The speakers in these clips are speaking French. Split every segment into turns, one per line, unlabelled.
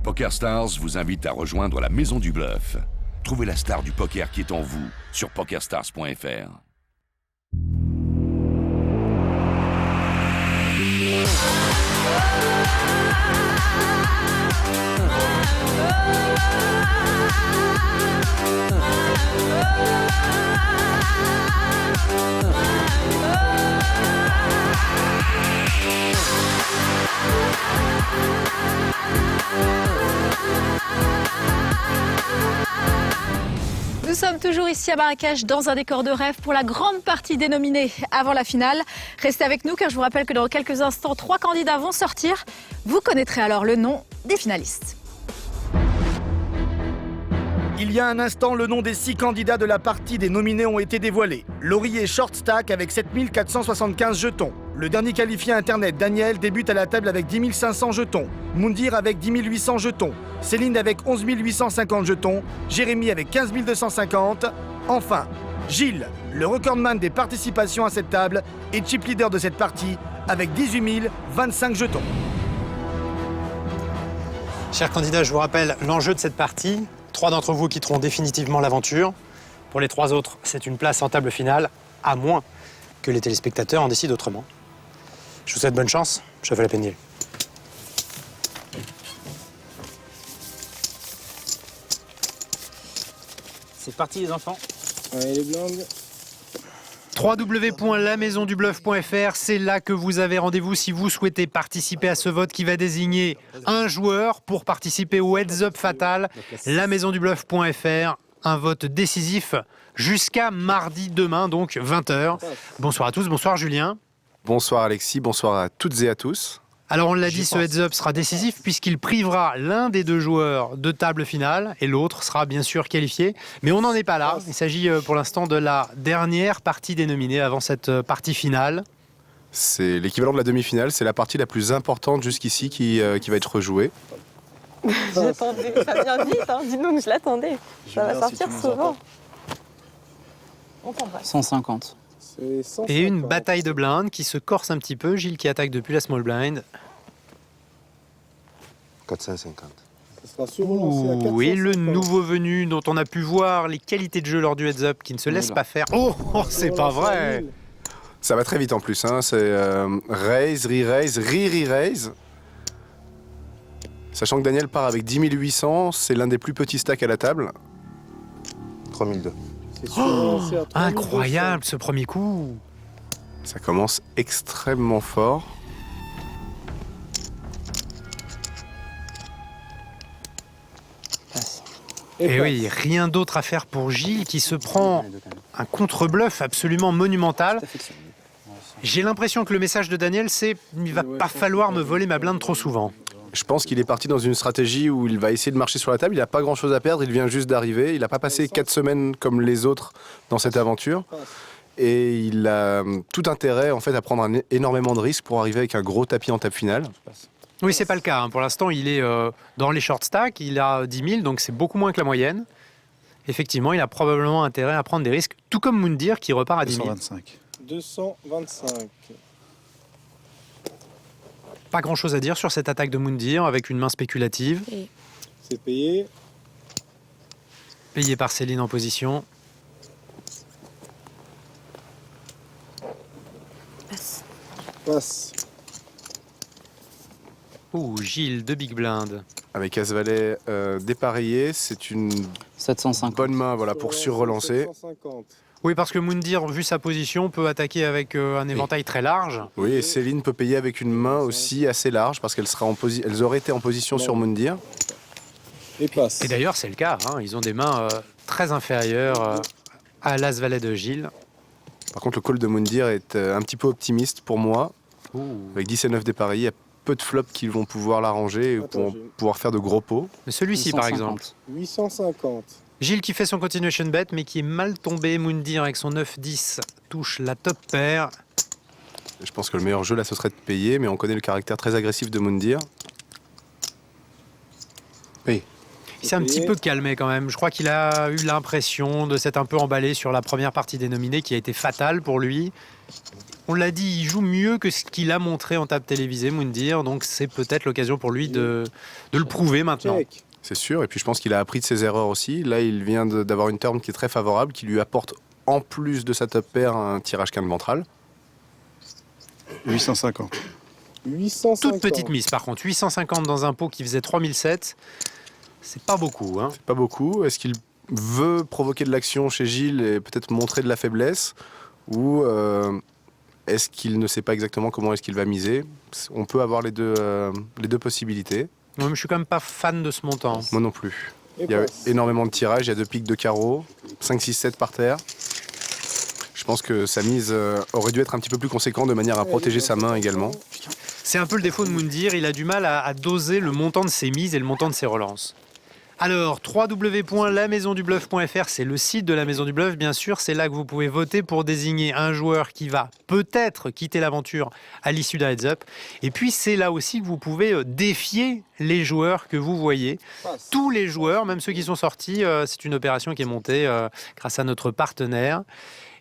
PokerStars vous invite à rejoindre la Maison du Bluff. Trouvez la star du poker qui est en vous sur PokerStars.fr.
Nous sommes toujours ici à Marrakech dans un décor de rêve pour la grande partie des nominés avant la finale. Restez avec nous car je vous rappelle que dans quelques instants, 3 candidats vont sortir. Vous connaîtrez alors le nom des finalistes.
Il y a un instant, le nom des 6 candidats de la partie des nominés ont été dévoilés. Laurier short stack avec 7475 jetons. Le dernier qualifié Internet, Daniel, débute à la table avec 10 500 jetons. Moundir avec 10 800 jetons. Céline avec 11 850 jetons. Jérémy avec 15 250. Enfin, Gilles, le recordman des participations à cette table et chip leader de cette partie avec 18 025 jetons.
Chers candidats, je vous rappelle l'enjeu de cette partie. 3 d'entre vous quitteront définitivement l'aventure. Pour les 3 autres, c'est une place en table finale, à moins que les téléspectateurs en décident autrement. Je vous souhaite bonne chance, Cheval Péniel.
C'est parti les enfants.
Allez les blindes.
www.lamaisondubluff.fr, c'est là que vous avez rendez-vous si vous souhaitez participer à ce vote qui va désigner un joueur pour participer au Heads Up Fatal. Lamaisondubluff.fr, un vote décisif jusqu'à mardi demain, donc 20h. Bonsoir à tous, bonsoir Julien.
Bonsoir Alexis, bonsoir à toutes et à tous.
Alors on l'a dit, ce Heads Up sera décisif puisqu'il privera l'un des 2 joueurs de table finale et l'autre sera bien sûr qualifié. Mais on n'en est pas là. Il s'agit pour l'instant de la dernière partie des nominés avant cette partie finale.
C'est l'équivalent de la demi-finale, c'est la partie la plus importante jusqu'ici qui va être rejouée.
J'attendais, ça vient vite, hein. Dis-nous que je l'attendais. Ça va sortir souvent. On t'en va.
150.
Et une bataille de blindes qui se corse un petit peu. Gilles qui attaque depuis la small blind.
450.
Oui, le nouveau venu dont on a pu voir les qualités de jeu lors du heads up qui ne se laisse pas faire. Oh, c'est pas vrai.
Ça va très vite en plus, hein. C'est raise, re-raise, re-re-raise. Sachant que Daniel part avec 10 800, c'est l'un des plus petits stacks à la table.
3002.
Oh, incroyable ce premier coup.
Ça commence extrêmement fort.
Et oui, rien d'autre à faire pour Gilles qui se prend un contre-bluff absolument monumental. J'ai l'impression que le message de Daniel, c'est « il va pas falloir me voler ma blinde trop souvent ».
Je pense qu'il est parti dans une stratégie où il va essayer de marcher sur la table. Il n'a pas grand-chose à perdre, il vient juste d'arriver. Il n'a pas passé 4 semaines comme les autres dans cette aventure. Et il a tout intérêt en fait, à prendre énormément de risques pour arriver avec un gros tapis en table finale.
Oui, c'est pas le cas. Pour l'instant, il est dans les short stacks. Il a 10 000, donc c'est beaucoup moins que la moyenne. Effectivement, il a probablement intérêt à prendre des risques, tout comme Moundir qui repart à 10 000.
225. 225.
Pas grand-chose à dire sur cette attaque de Moundir avec une main spéculative.
C'est payé.
Payé par Céline en position.
Passe.
Ouh, Gilles, 2 big blinds.
Avec As-Valet dépareillé, c'est une
750.
bonne main voilà, pour sur-relancer.
750.
Oui, parce que Moundir, vu sa position, peut attaquer avec un éventail très large.
Oui, et Céline peut payer avec une main aussi assez large parce qu'elle elles auraient été en position sur Moundir.
Et passe.
Et d'ailleurs, c'est le cas. Hein. Ils ont des mains très inférieures à l'As-Valet de Gilles.
Par contre, le call de Moundir est un petit peu optimiste pour moi. Avec 10 et 9 dépareillés, il y a peu de flops qui vont pouvoir l'arranger et pouvoir faire de gros pots.
Mais celui-ci, par exemple.
850.
Gilles qui fait son continuation bet, mais qui est mal tombé. Moundir, avec son 9-10, touche la top paire.
Je pense que le meilleur jeu, là, ce serait de payer, mais on connaît le caractère très agressif de Moundir.
Oui.
Il s'est un petit peu calmé quand même. Je crois qu'il a eu l'impression de s'être un peu emballé sur la première partie des nominés qui a été fatale pour lui. On l'a dit, il joue mieux que ce qu'il a montré en table télévisée, Moundir, donc c'est peut-être l'occasion pour lui de le prouver maintenant.
Check.
C'est sûr, et puis je pense qu'il a appris de ses erreurs aussi. Là, il vient d'avoir une turn qui est très favorable, qui lui apporte, en plus de sa top pair, un tirage quinte ventral.
850.
850.
Toute petite mise par contre, 850 dans un pot qui faisait 3007, c'est pas beaucoup. Hein.
C'est pas beaucoup. Est-ce qu'il veut provoquer de l'action chez Gilles et peut-être montrer de la faiblesse, ou est-ce qu'il ne sait pas exactement comment est-ce qu'il va miser? On peut avoir les deux possibilités.
Moi, je suis quand même pas fan de ce montant.
Moi non plus.
Et
Il y a
passe.
énormément de tirages, il y a 2 piques de carreau, 5, 6, 7 par terre. Je pense que sa mise aurait dû être un petit peu plus conséquente de manière à protéger sa main également.
C'est un peu le défaut de Moundir, il a du mal à doser le montant de ses mises et le montant de ses relances. Alors, www.lamaisondubluff.fr, c'est le site de la Maison du Bluff, bien sûr. C'est là que vous pouvez voter pour désigner un joueur qui va peut-être quitter l'aventure à l'issue d'un heads-up. Et puis, c'est là aussi que vous pouvez défier les joueurs que vous voyez.
Passe.
Tous les joueurs, même ceux qui sont sortis, c'est une opération qui est montée grâce à notre partenaire.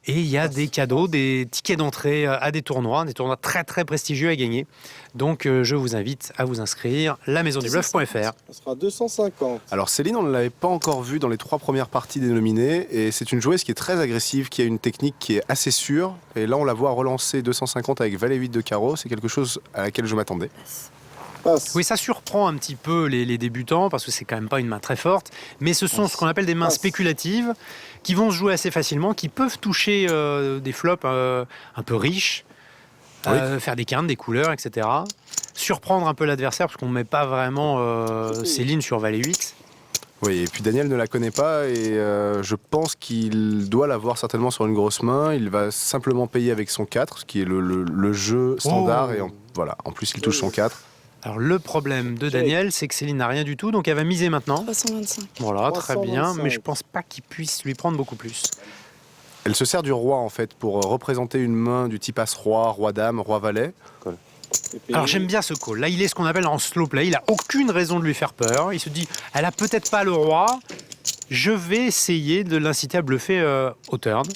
Et il y a des cadeaux, des tickets d'entrée à des tournois très très prestigieux à gagner. Donc je vous invite à vous inscrire, lamaisondubluff.fr.
Ça sera 250.
Alors Céline, on ne l'avait pas encore vue dans les 3 premières parties des nominés, et c'est une joueuse qui est très agressive, qui a une technique qui est assez sûre. Et là, on la voit relancer 250 avec valet 8 de carreau. C'est quelque chose à laquelle je m'attendais.
Passe.
Oui, ça surprend un petit peu les débutants parce que c'est quand même pas une main très forte, mais ce sont ce qu'on appelle des mains spéculatives qui vont se jouer assez facilement, qui peuvent toucher des flops un peu riches, faire des quintes, des couleurs, etc. Surprendre un peu l'adversaire parce qu'on ne met pas vraiment Céline sur valet 8.
Oui, et puis Daniel ne la connaît pas, et je pense qu'il doit l'avoir certainement sur une grosse main. Il va simplement payer avec son 4, ce qui est le jeu standard, et voilà, en plus il touche son 4.
Alors le problème de Daniel, c'est que Céline n'a rien du tout, donc elle va miser maintenant.
325.
Voilà, très bien,
325.
mais je pense pas qu'il puisse lui prendre beaucoup plus.
Elle se sert du roi en fait pour représenter une main du type as-roi, roi-dame, roi-valet.
C'est payé.
Alors j'aime bien ce call. Là, il est ce qu'on appelle en slow play. Il a aucune raison de lui faire peur. Il se dit, elle a peut-être pas le roi. Je vais essayer de l'inciter à bluffer au turn.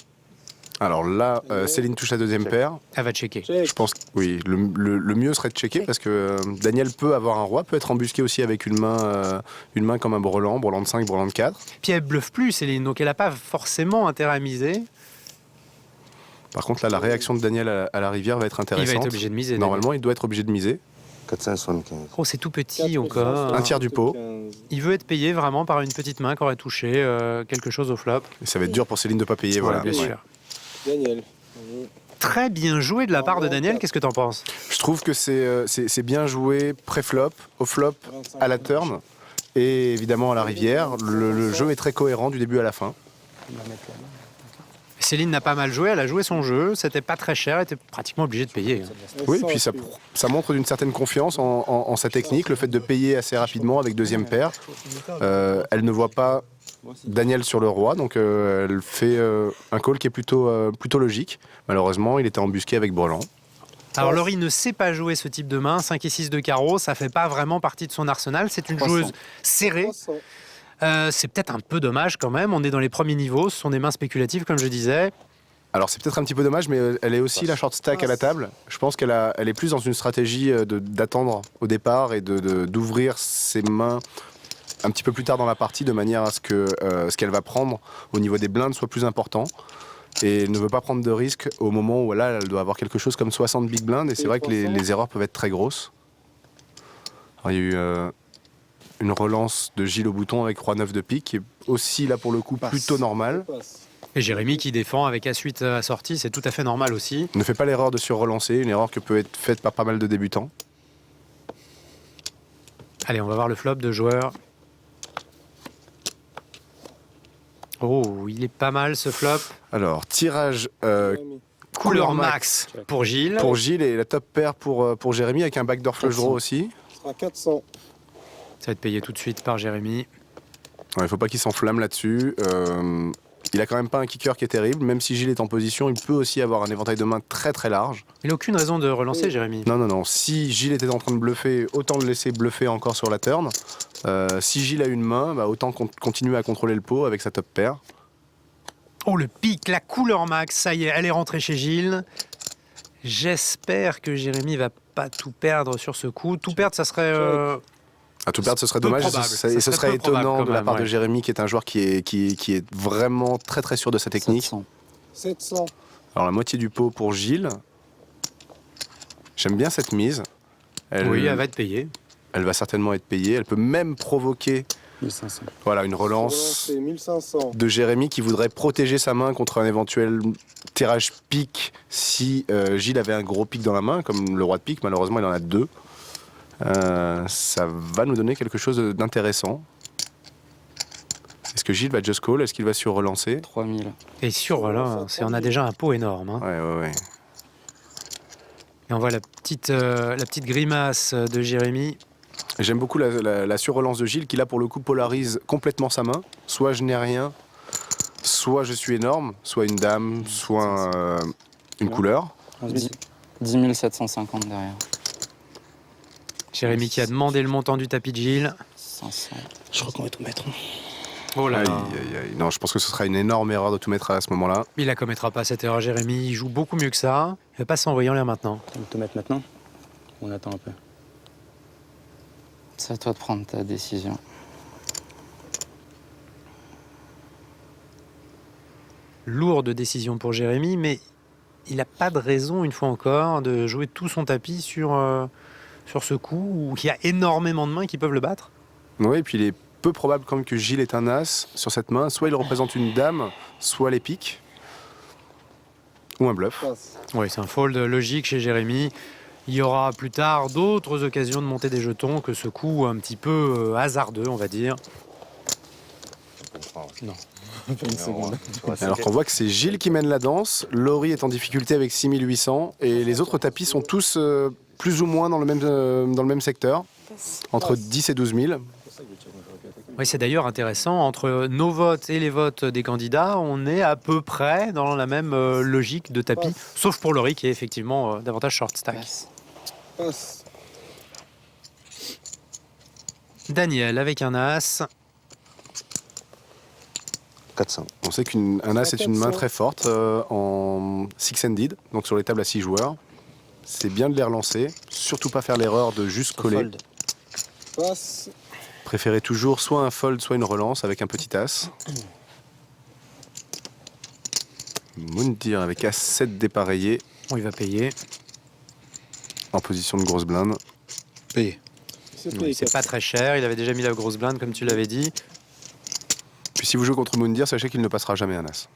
Alors là, Céline touche la deuxième paire.
Elle va checker.
Check.
Je pense que oui, le mieux serait de checker parce que Daniel peut avoir un roi, peut être embusqué aussi avec une main comme un brelan de 5, brelan de 4.
Puis elle bluffe plus, Céline, donc elle n'a pas forcément intérêt à miser.
Par contre, là, la réaction de Daniel à la rivière va être
Il
intéressante.
va être obligé de miser.
Normalement, il doit être obligé de miser.
475.
Oh, c'est tout petit
4,
encore.
Un tiers du pot.
15.
Il veut être payé vraiment par une petite main qui aurait touché quelque chose au flop.
Et ça va être dur pour Céline de ne pas payer. Voilà,
bien
Ouais.
sûr.
Daniel.
Très bien joué de la part de Daniel. Qu'est-ce que tu en penses?
Je trouve que c'est bien joué pré-flop, au flop,
25.
à la turn et évidemment à la rivière. Le jeu est très cohérent du début à la fin.
Céline n'a pas mal joué, elle a joué son jeu, c'était pas très cher, elle était pratiquement obligée de payer.
Oui, puis ça montre d'une certaine confiance en sa technique, le fait de payer assez rapidement avec deuxième paire. Elle ne voit pas Daniel sur le roi, donc elle fait un call qui est plutôt logique. Malheureusement, il était embusqué avec brelan.
Alors Laurie ne sait pas jouer ce type de main, 5 et 6 de carreau, ça fait pas vraiment partie de son arsenal, c'est une
300.
joueuse serrée.
300.
C'est peut-être un peu dommage quand même, on est dans les premiers niveaux, ce sont des mains spéculatives comme je disais.
Alors c'est peut-être un petit peu dommage, mais elle est aussi la short stack à la table. Je pense qu'elle est plus dans une stratégie d'attendre au départ et d'ouvrir ses mains un petit peu plus tard dans la partie de manière à ce que ce qu'elle va prendre au niveau des blindes soit plus important. Et elle ne veut pas prendre de risques au moment où là, elle doit avoir quelque chose comme 60 big blinds, et c'est vrai que les erreurs peuvent être très grosses. Alors, il y a eu une relance de Gilles au bouton avec roi 9 de pique, qui est aussi là pour le coup plutôt normal.
Passe.
Et Jérémy qui défend avec As-8 assorti, c'est tout à fait normal aussi.
Ne fait pas l'erreur de surrelancer, une erreur que peut être faite par pas mal de débutants.
Allez, on va voir le flop de joueur. Oh, il est pas mal ce flop.
Alors, tirage
Jérémy.
Couleur max pour Gilles.
pour Gilles et la top paire pour Jérémy avec un backdoor flush draw aussi.
Ça sera 400.
Ça va être payé tout de suite par Jérémy.
Il ne faut pas qu'il s'enflamme là-dessus. Il a quand même pas un kicker qui est terrible. Même si Gilles est en position, il peut aussi avoir un éventail de mains très très large.
Il n'a aucune raison de relancer Jérémy.
Non. Si Gilles était en train de bluffer, autant le laisser bluffer encore sur la turn. Si Gilles a une main, bah, autant continuer à contrôler le pot avec sa top pair.
Oh, le pic, la couleur max, ça y est, elle est rentrée chez Gilles. J'espère que Jérémy va pas tout perdre sur ce coup. Tout perdre, ça serait...
À tout perdre, ce serait
peu
dommage.
probable.
Ce
Ça
serait
peu probable
étonnant
quand
de la
même,
part de
ouais.
Jérémy, qui est un joueur qui est vraiment très très sûr de sa technique.
700.
700.
Alors la moitié du pot pour Gilles. J'aime bien cette mise.
Oui, elle va être payée.
Elle va certainement être payée. Elle peut même provoquer
1500.
voilà, une relance
C'est 1500.
de Jérémy qui voudrait protéger sa main contre un éventuel tirage pique si Gilles avait un gros pic dans la main, comme le roi de pique. Malheureusement, il en a 2. Ça va nous donner quelque chose d'intéressant. Est-ce que Gilles va just call? Est-ce qu'il va sur relancer?
3000.
Et sur, voilà, on a déjà un pot énorme. Hein.
Ouais.
Et on voit la petite grimace de Jérémy.
J'aime beaucoup la surrelance de Gilles qui là pour le coup polarise complètement sa main. Soit je n'ai rien, soit je suis énorme, soit une dame, soit une couleur.
10 750 derrière.
Jérémy qui a demandé le montant du tapis de Gilles.
500.
Je crois qu'on va tout mettre.
Oh là là.
Aïe. Non, je pense que ce sera une énorme erreur de tout mettre à ce moment-là.
Il ne commettra pas cette erreur, Jérémy. Il joue beaucoup mieux que ça. Il ne va pas s'envoyer en l'air maintenant.
Tu veux te mettre maintenant? On attend un peu. C'est à toi de prendre ta décision.
Lourde décision pour Jérémy, mais il n'a pas de raison, une fois encore, de jouer tout son tapis sur ce coup où il y a énormément de mains qui peuvent le battre.
Oui, et puis il est peu probable quand même que Gilles ait un as sur cette main. Soit il représente une dame, soit les piques. Ou un bluff.
Passe.
Oui, c'est un fold logique chez Jérémy. Il y aura plus tard d'autres occasions de monter des jetons que ce coup un petit peu hasardeux, on va dire.
Pas une seconde.
Alors qu'on voit que c'est Gilles qui mène la danse, Laurie est en difficulté avec 6800 et les autres tapis sont tous plus ou moins dans le même secteur, entre 10 et 12 000.
Oui, c'est d'ailleurs intéressant. Entre nos votes et les votes des candidats, on est à peu près dans la même logique de tapis, sauf pour Laurie qui est effectivement davantage short stack.
Passe.
Passe.
Daniel avec un as.
400. On sait qu'un as est une main très forte en six-handed, donc sur les tables à 6 joueurs. C'est bien de les relancer, surtout pas faire l'erreur de juste coller.
Fold.
Passe.
Préférez toujours soit un fold, soit une relance avec un petit as. Moundir avec as-7 dépareillé
Bon, il va payer.
en position de grosse blinde.
C'est
Oui,
payé,
c'est pas très cher. Il avait déjà mis la grosse blinde, comme tu l'avais dit.
Puis si vous jouez contre Moundir, sachez qu'il ne passera jamais un as.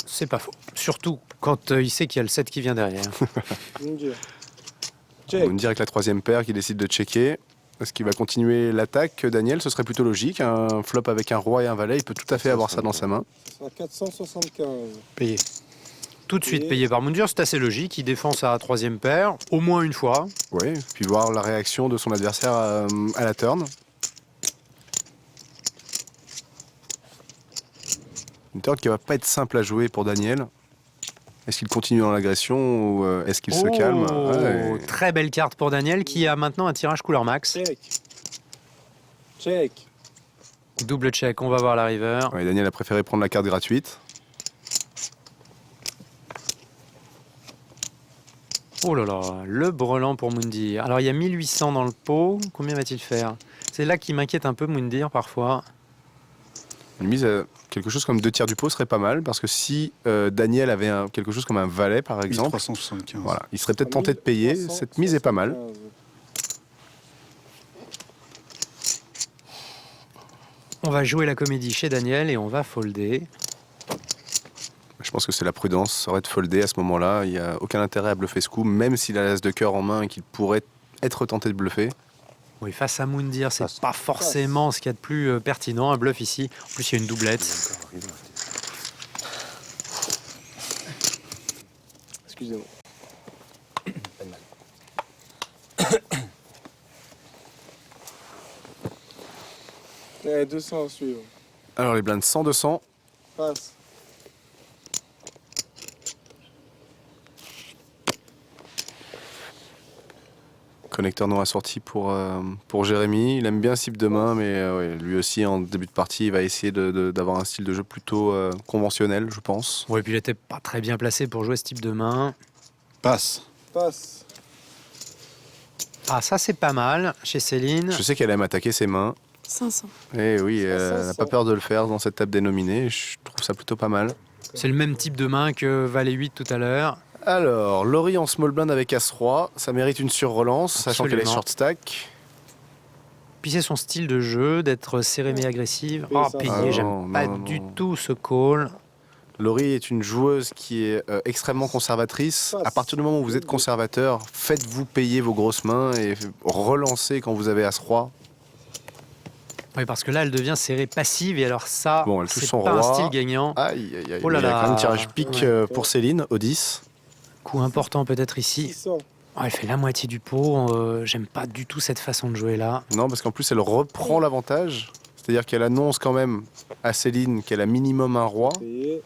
C'est pas faux. Surtout quand il sait qu'il y a le 7 qui vient derrière.
Moundir. Check.
Moundir avec la 3e paire qui décide de checker. Est-ce qu'il va continuer l'attaque, Daniel? Ce serait plutôt logique. Un flop avec un roi et un valet, il peut tout à fait avoir ça dans sa main.
Ce sera 475.
Payé. Tout de suite payé par Moundir, c'est assez logique. Il défend sa 3e paire, au moins une fois.
Oui, puis voir la réaction de son adversaire à la turn. Une turn qui va pas être simple à jouer pour Daniel. Est-ce qu'il continue dans l'agression ou est-ce qu'il se calme? Ouais.
Très belle carte pour Daniel qui a maintenant un tirage couleur max.
Check. Check.
Double check, on va voir la river.
Ouais, Daniel a préféré prendre la carte gratuite.
Oh là là, le brelan pour Moundir. Alors il y a 1800 dans le pot, combien va-t-il faire? C'est là qui m'inquiète un peu Moundir parfois.
Une mise à quelque chose comme 2 tiers du pot serait pas mal, parce que si Daniel avait quelque chose comme un valet par exemple,
1375.
voilà, il serait peut-être tenté de payer. Cette mise est pas mal.
On va jouer la comédie chez Daniel et on va folder.
Je pense que c'est la prudence, ça aurait de folder à ce moment-là. Il n'y a aucun intérêt à bluffer ce coup, même s'il a l'as de cœur en main et qu'il pourrait être tenté de bluffer.
Oui, face à Moundir, c'est pas forcément ce qu'il y a de plus pertinent, un bluff ici. En plus, il y a une doublette.
Excusez-moi. Allez, 200 à suivre.
Alors les blindes 100-200.
Passe.
Connecteur non assorti pour Jérémy. Il aime bien ce type de main, mais ouais, lui aussi, en début de partie, il va essayer d'avoir un style de jeu plutôt conventionnel, je pense.
Ouais, puis il était pas très bien placé pour jouer ce type de main.
Passe.
Passe.
Ah, ça c'est pas mal chez Céline.
Je sais qu'elle aime attaquer ses mains.
500.
Et oui, elle n'a
500.
pas peur de le faire dans cette table dénominée. Je trouve ça plutôt pas mal.
C'est le même type de main que Valet 8 tout à l'heure.
Alors, Laurie en small blind avec As-Roi, ça mérite une surrelance, sachant qu'elle est
Absolument.
short stack.
Puis c'est son style de jeu, d'être serré mais agressive.
Oui,
Oh,
ça.
payé,
Ah
j'aime
non,
pas
non,
du
non.
tout ce call.
Laurie est une joueuse qui est extrêmement conservatrice. À partir du moment où vous êtes conservateur, faites-vous payer vos grosses mains et relancez quand vous avez As-Roi.
Oui, parce que là, elle devient serrée passive et alors ça,
Bon, elle touche
c'est
son
pas un
roi.
style gagnant.
Aïe, aïe, aïe.
Oh là
Il y a
là.
quand même un tirage pique
Ouais.
pour Céline au 10.
Coup important peut-être ici.
600.
Oh, elle fait la moitié du pot. J'aime pas du tout cette façon de jouer là.
Non, parce qu'en plus, elle reprend l'avantage. C'est-à-dire qu'elle annonce quand même à Céline qu'elle a minimum un roi.
Payé.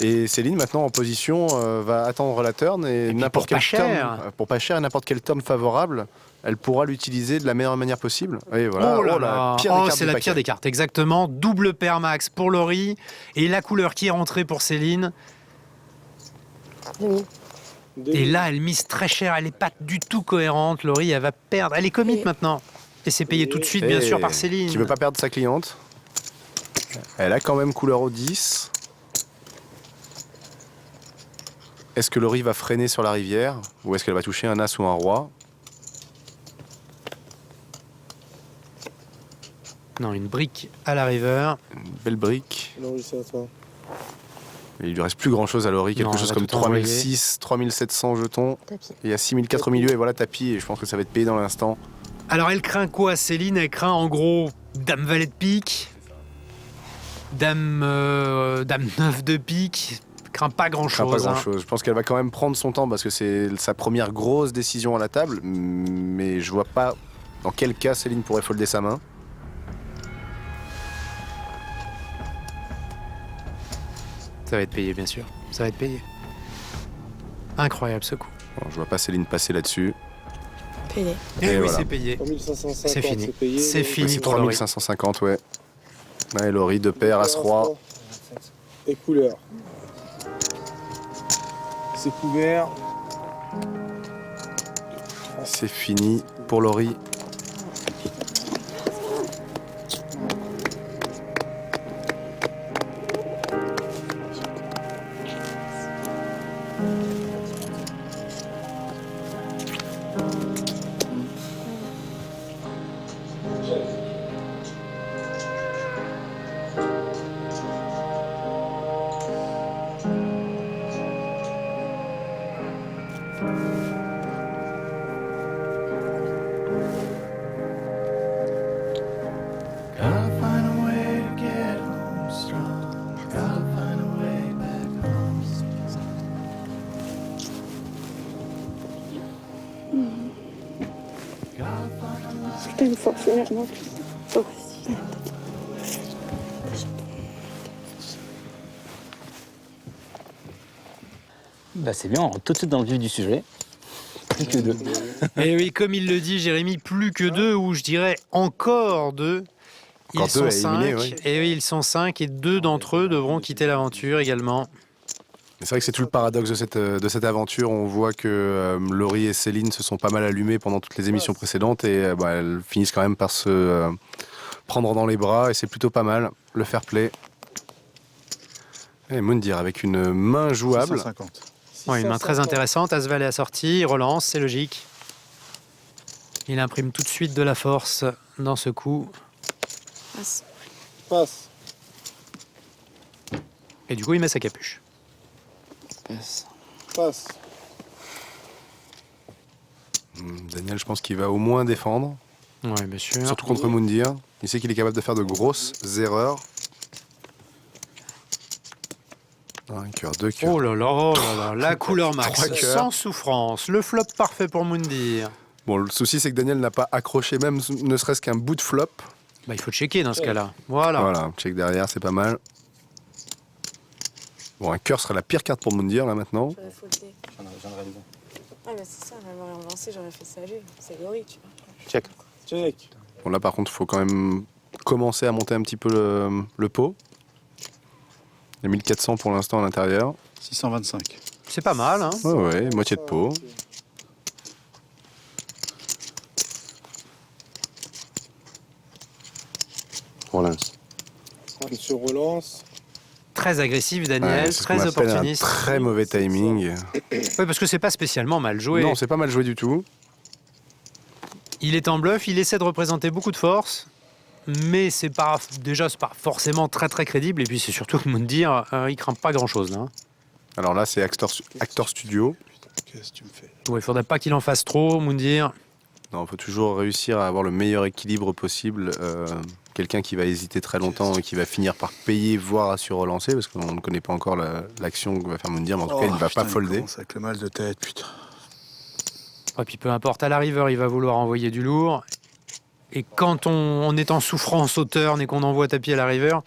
Et Céline, maintenant, en position, va attendre la turn. Et
puis
n'importe
pour pas
quel turn,
cher.
pour pas cher et n'importe quel turn favorable, elle pourra l'utiliser de la meilleure manière possible. Et voilà.
Oh là
la
là.
pire des
Oh,
cartes
c'est
du
la
paquet.
pire des cartes, exactement. Double paire max pour Laurie. Et la couleur qui est rentrée pour Céline.
Demi.
Et là, elle mise très cher. Elle n'est pas du tout cohérente. Laurie, elle va perdre. Elle est commit
Et-
maintenant. Et c'est payé tout de suite, bien
Et
sûr, par Céline.
Qui veut pas perdre sa cliente. Elle a quand même couleur au 10. Est-ce que Laurie va freiner sur la rivière ou est-ce qu'elle va toucher un as ou un roi?
Non, une brique à la river.
Une belle brique.
Non, oui, c'est à toi.
Et il lui reste plus grand chose à Laurie, quelque
Non, elle
chose
va
comme
tout envoyer.
3006, 3700 jetons.
Tapis.
Et il y a 6004 au milieu et voilà tapis et je pense que ça va être payé dans l'instant.
Alors, elle craint quoi, Céline? Elle craint en gros Dame Valet de pique, Dame 9 de pique. Elle craint pas
Je crains
grand-chose.
pas
hein.
grand chose. Je pense qu'elle va quand même prendre son temps parce que c'est sa première grosse décision à la table. Mais je vois pas dans quel cas Céline pourrait folder sa main.
Ça va être payé, bien sûr. Ça va être payé. Incroyable ce coup.
Bon, je vois pas Céline passer là-dessus.
Payé.
Et,
Et
oui,
voilà.
c'est payé.
3550.
C'est fini.
payé.
C'est
Donc,
fini
C'est
pour Laurie.
3550, ouais. Ouais, Laurie, deux paires, As-Roi.
Et couleur. C'est couvert.
C'est fini pour Laurie.
C'est une fois finalement. Oh, si.
Bah c'est bien, on rentre tout de suite dans le vif du sujet. Plus que deux.
Et oui, comme il le dit, Jérémy, plus que deux, ou je dirais encore deux.
Encore
Ils
deux
sont
à éliminer,
5.
oui.
Et oui, ils sont 5 et 2 d'entre eux devront quitter l'aventure également.
C'est vrai que c'est tout le paradoxe de cette aventure. On voit que Laurie et Céline se sont pas mal allumées pendant toutes les émissions précédentes et elles finissent quand même par se prendre dans les bras et c'est plutôt pas mal, le fair play. Et Moundir avec une main jouable.
650.
Ouais, une main très intéressante. As-Valet assorti, il relance, c'est logique. Il imprime tout de suite de la force dans ce coup.
Passe.
Passe.
Et du coup, il met sa capuche.
Passe.
Passe.
Daniel, je pense qu'il va au moins défendre,
Ouais, bien sûr.
surtout contre Moundir. Il sait qu'il est capable de faire de grosses erreurs. Un cœur, deux cœurs.
Oh là là, oh là là, la couleur max,
Trois cœurs.
sans souffrance. Le flop parfait pour Moundir.
Bon, le souci, c'est que Daniel n'a pas accroché même ne serait-ce qu'un bout de flop.
Bah, il faut checker dans ce cas-là. Voilà.
Voilà, check derrière, c'est pas mal. Bon, un cœur serait la pire carte pour Moundir, là, maintenant.
J'aurais faulté.
J'en ai réalisé.
Ah, mais c'est ça, elle m'aurait relancé, j'aurais fait salut. C'est Laurie, tu vois.
Check.
Check.
Bon, là, par contre, il faut quand même commencer à monter un petit peu le pot. Il y a 1400 pour l'instant à l'intérieur.
625.
C'est pas mal, hein.
Ouais, moitié de pot.
Relance.
Une sur relance.
Très agressif, Daniel,
Ouais, c'est ce qu'on
très
appelle
opportuniste.
un très mauvais timing.
Oui, parce que c'est pas spécialement mal joué.
Non, c'est pas mal joué du tout.
Il est en bluff, il essaie de représenter beaucoup de force, mais c'est pas forcément très très crédible. Et puis c'est surtout que Moundir, il craint pas grand chose là. Hein.
Alors là, c'est Actor Studio.
Qu'est-ce que tu me fais?
Bon, il faudrait pas qu'il en fasse trop, Moundir.
Non, il faut toujours réussir à avoir le meilleur équilibre possible. Quelqu'un qui va hésiter très longtemps et qui va finir par payer, voire à sur-relancer, parce qu'on ne connaît pas encore l'action que va faire Moundir, mais en tout cas, il ne va pas folder.
Avec le mal de tête, putain.
Et puis peu importe, à la river, il va vouloir envoyer du lourd. Et quand on est en souffrance au turn et qu'on envoie tapis à la river,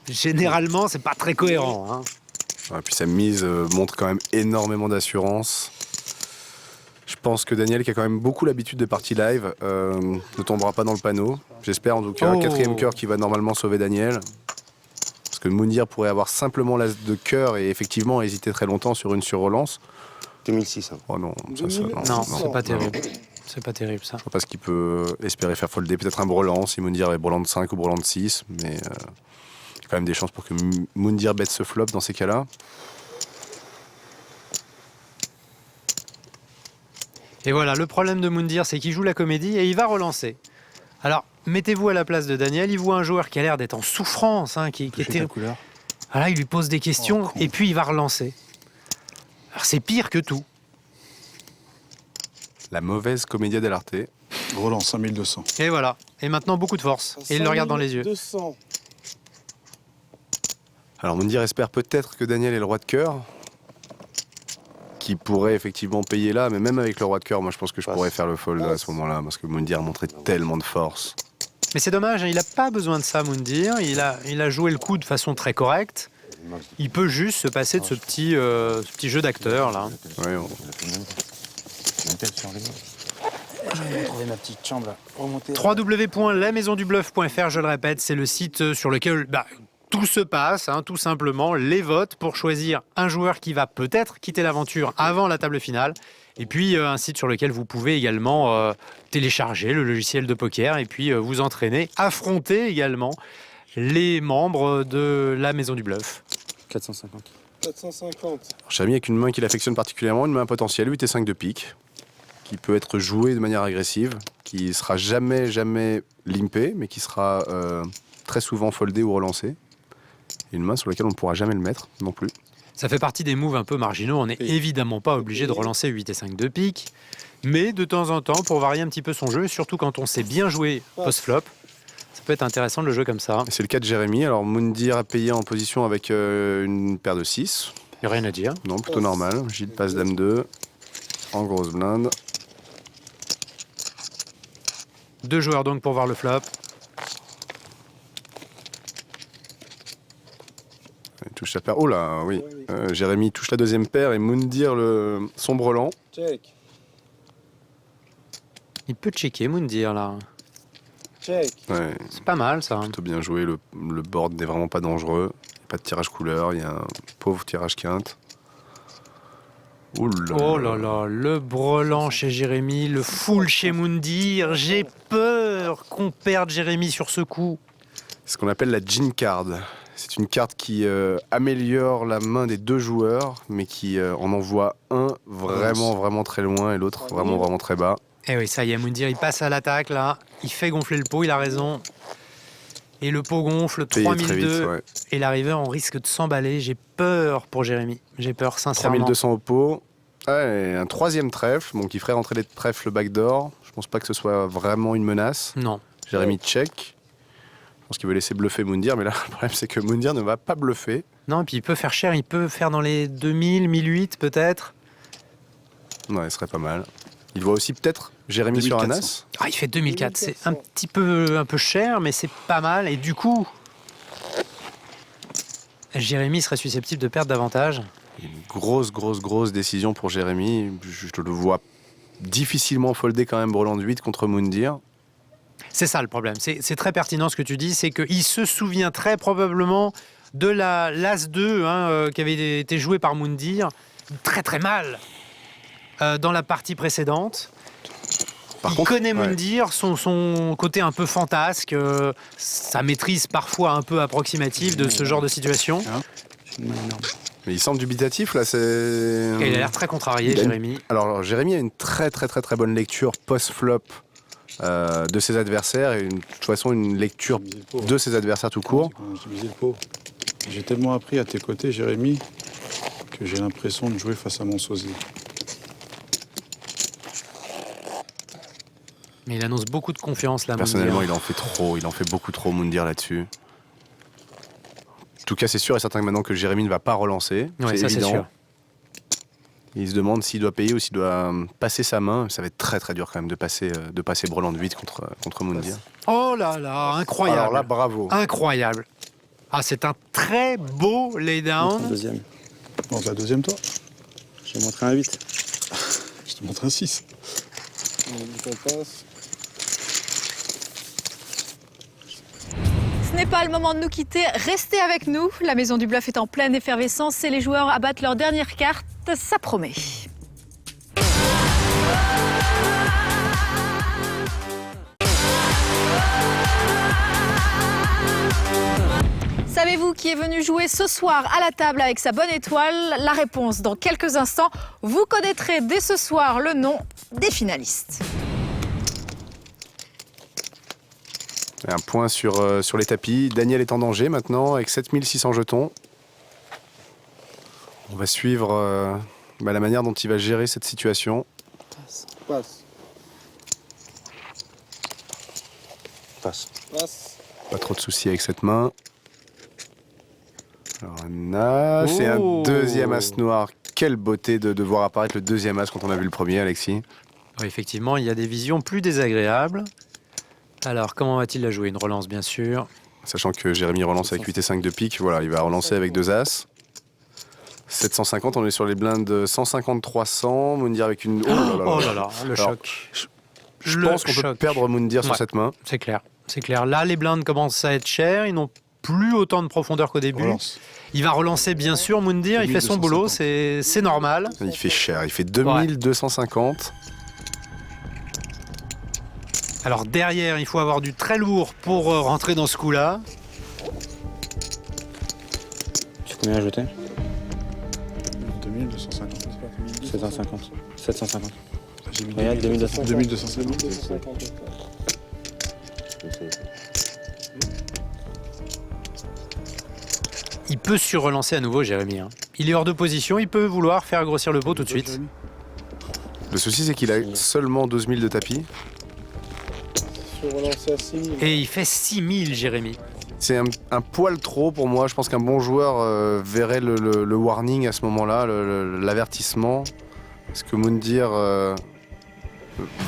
généralement, c'est pas très cohérent. Hein.
Ouais, puis sa mise montre quand même énormément d'assurance. Je pense que Daniel, qui a quand même beaucoup l'habitude de parties live, ne tombera pas dans le panneau. J'espère en tout cas un quatrième cœur qui va normalement sauver Daniel. Parce que Moundir pourrait avoir simplement l'as de cœur et effectivement hésiter très longtemps sur une sur-relance.
2600.
Oh non,
Non, c'est pas terrible. C'est pas terrible ça.
Je sais pas ce qu'il peut espérer faire folder. Peut-être un brelan si Moundir est brelan de 5 ou brelan de 6. Mais il y a quand même des chances pour que Moundir bête ce flop dans ces cas-là.
Et voilà, le problème de Moundir, c'est qu'il joue la comédie et il va relancer. Alors, mettez-vous à la place de Daniel, il voit un joueur qui a l'air d'être en souffrance, hein, qui était... Voilà, il lui pose des questions et puis il va relancer. Alors c'est pire que tout.
La mauvaise commedia dell'arte.
Relance 5200.
Et voilà, et maintenant beaucoup de force. Et il le regarde dans les yeux.
200.
Alors Moundir espère peut-être que Daniel est le roi de cœur, qui pourrait effectivement payer là, mais même avec le roi de cœur, moi je pense que je pourrais faire le fold à ce moment-là, parce que Moundir a montré tellement de force.
Mais c'est dommage, hein, il n'a pas besoin de ça, Moundir. Il a joué le coup de façon très correcte. Il peut juste se passer de ce petit jeu d'acteur là.
Ouais,
J'ai trouvé ma petite chambre là. Remonter.
www.lamaisondubluff.fr, je le répète, c'est le site sur lequel tout se passe, hein, tout simplement, les votes pour choisir un joueur qui va peut-être quitter l'aventure avant la table finale. Et puis un site sur lequel vous pouvez également télécharger le logiciel de poker et puis vous entraîner, affronter également les membres de la Maison du Bluff.
450.
450.
Jérémy avec une main qu'il affectionne particulièrement, une main potentielle, 8 et 5 de pique, qui peut être jouée de manière agressive, qui sera jamais limpée, mais qui sera très souvent foldée ou relancée. Et une main sur laquelle on ne pourra jamais le mettre non plus.
Ça fait partie des moves un peu marginaux. On n'est évidemment pas obligé de relancer 8 et 5 de pique. Mais de temps en temps, pour varier un petit peu son jeu, surtout quand on sait bien jouer post-flop, ça peut être intéressant de le jouer comme ça.
Et c'est le cas de Jérémy. Alors Moundir a payé en position avec une paire de 6.
Il n'y a rien à dire.
Non, plutôt normal. Gilles passe dame 2 en grosse blinde.
2 joueurs donc pour voir le flop.
Il touche la paire. Oh là, oui. Jérémy touche la deuxième paire et Moundir son brelan.
Check.
Il peut checker Moundir là.
Check.
Ouais,
C'est pas mal ça.
plutôt bien joué. Le board n'est vraiment pas dangereux. Il n'y a pas de tirage couleur. Il y a un pauvre tirage quinte. Ouh là
Oh là là, le brelan chez Jérémy, le full chez Moundir. J'ai peur qu'on perde Jérémy sur ce coup.
C'est ce qu'on appelle la gin card. C'est une carte qui améliore la main des deux joueurs, mais qui en envoie un vraiment très loin et l'autre vraiment très bas.
Eh oui, ça y est, Moundir, il passe à l'attaque là. Il fait gonfler le pot, il a raison. Et le pot gonfle,
Payé très
3002.
vite, ouais.
Et la river, on risque de s'emballer. J'ai peur pour Jérémy. J'ai peur, sincèrement.
3200 au pot. Ouais, un troisième trèfle, donc il ferait rentrer les trèfles backdoor. Je pense pas que ce soit vraiment une menace.
Non.
Jérémy check. Je pense qu'il veut laisser bluffer Moundir, mais là, le problème, c'est que Moundir ne va pas bluffer.
Non, et puis il peut faire cher, il peut faire dans les 2000, 1008 peut-être.
Ouais, ce serait pas mal. Il voit aussi peut-être Jérémy sur un
2400.
as.
Ah, il fait 2004, c'est un peu cher, mais c'est pas mal. Et du coup, Jérémy serait susceptible de perdre davantage.
Une grosse décision pour Jérémy. Je le vois difficilement folder quand même Brelan de 8 contre Moundir.
C'est ça le problème. C'est très pertinent ce que tu dis, c'est qu'il se souvient très probablement de l'As 2 qui avait été joué par Moundir très mal dans la partie précédente. Il connaît Moundir, son côté un peu fantasque, sa maîtrise parfois un peu approximative de ce genre de situation.
Mais il semble dubitatif là.
Et il a l'air très contrarié, Jérémy.
Alors Jérémy a une très bonne lecture post-flop de ses adversaires et de toute façon une lecture de ses adversaires tout court.
J'ai tellement appris à tes côtés, Jérémy, que j'ai l'impression de jouer face à mon sosie.
Mais il annonce beaucoup de confiance là.
Personnellement, il en fait beaucoup trop Moundir là-dessus. En tout cas, c'est sûr et certain que maintenant que Jérémy ne va pas relancer,
c'est évident. Sûr.
Il se demande s'il doit payer ou s'il doit passer sa main. Ça va être très dur quand même de passer Brelan de 8 contre Moundir.
Oh là là, incroyable.
Alors là, bravo.
Incroyable. Ah, c'est un très beau lay-down.
Deuxième. Non, la deuxième, toi.
Je t'ai montré un 8.
Je te montre un 6.
On passe.
Ce n'est pas le moment de nous quitter. Restez avec nous. La Maison du Bluff est en pleine effervescence et les joueurs abattent leur dernière carte. Ça promet. Savez-vous qui est venu jouer ce soir à la table avec sa bonne étoile? La réponse dans quelques instants. Vous connaîtrez dès ce soir le nom des finalistes.
Un point sur les tapis. Daniel est en danger maintenant avec 7600 jetons. On va suivre la manière dont il va gérer cette situation.
Passe.
Passe.
Passe.
Pas trop de soucis avec cette main. Alors, un as, c'est un deuxième as noir. Quelle beauté de voir apparaître le deuxième as quand on a vu le premier, Alexis.
Oui, effectivement, il y a des visions plus désagréables. Alors, comment va-t-il la jouer? Une relance, bien sûr.
Sachant que Jérémy relance avec 8 et 5 de pique. Voilà, il va relancer avec deux as. 750, on est sur les blindes 150-300. Moundir avec une...
Oh là là, le choc.
Je pense qu'on peut perdre Moundir sur cette main.
C'est clair, c'est clair. Là, les blindes commencent à être chères. Ils n'ont plus autant de profondeur qu'au début.
Relance.
Il va relancer, bien sûr, Moundir. Il fait son boulot, c'est normal.
Il fait cher, il fait 2250.
Alors derrière, il faut avoir du très lourd pour rentrer dans ce coup-là.
Tu sais combien à jeter?
2250.
750. 750.
J'ai mis
Regarde, 2250.
2250.
Il peut surrelancer à nouveau, Jérémy. Il est hors de position, il peut vouloir faire grossir le pot tout de suite.
Le souci, c'est qu'il a seulement 12 000 de tapis.
Relancer à 6 000.
Et il fait 6 000, Jérémy.
C'est un poil trop pour moi. Je pense qu'un bon joueur verrait le warning à ce moment-là, l'avertissement. Est-ce que Moundir va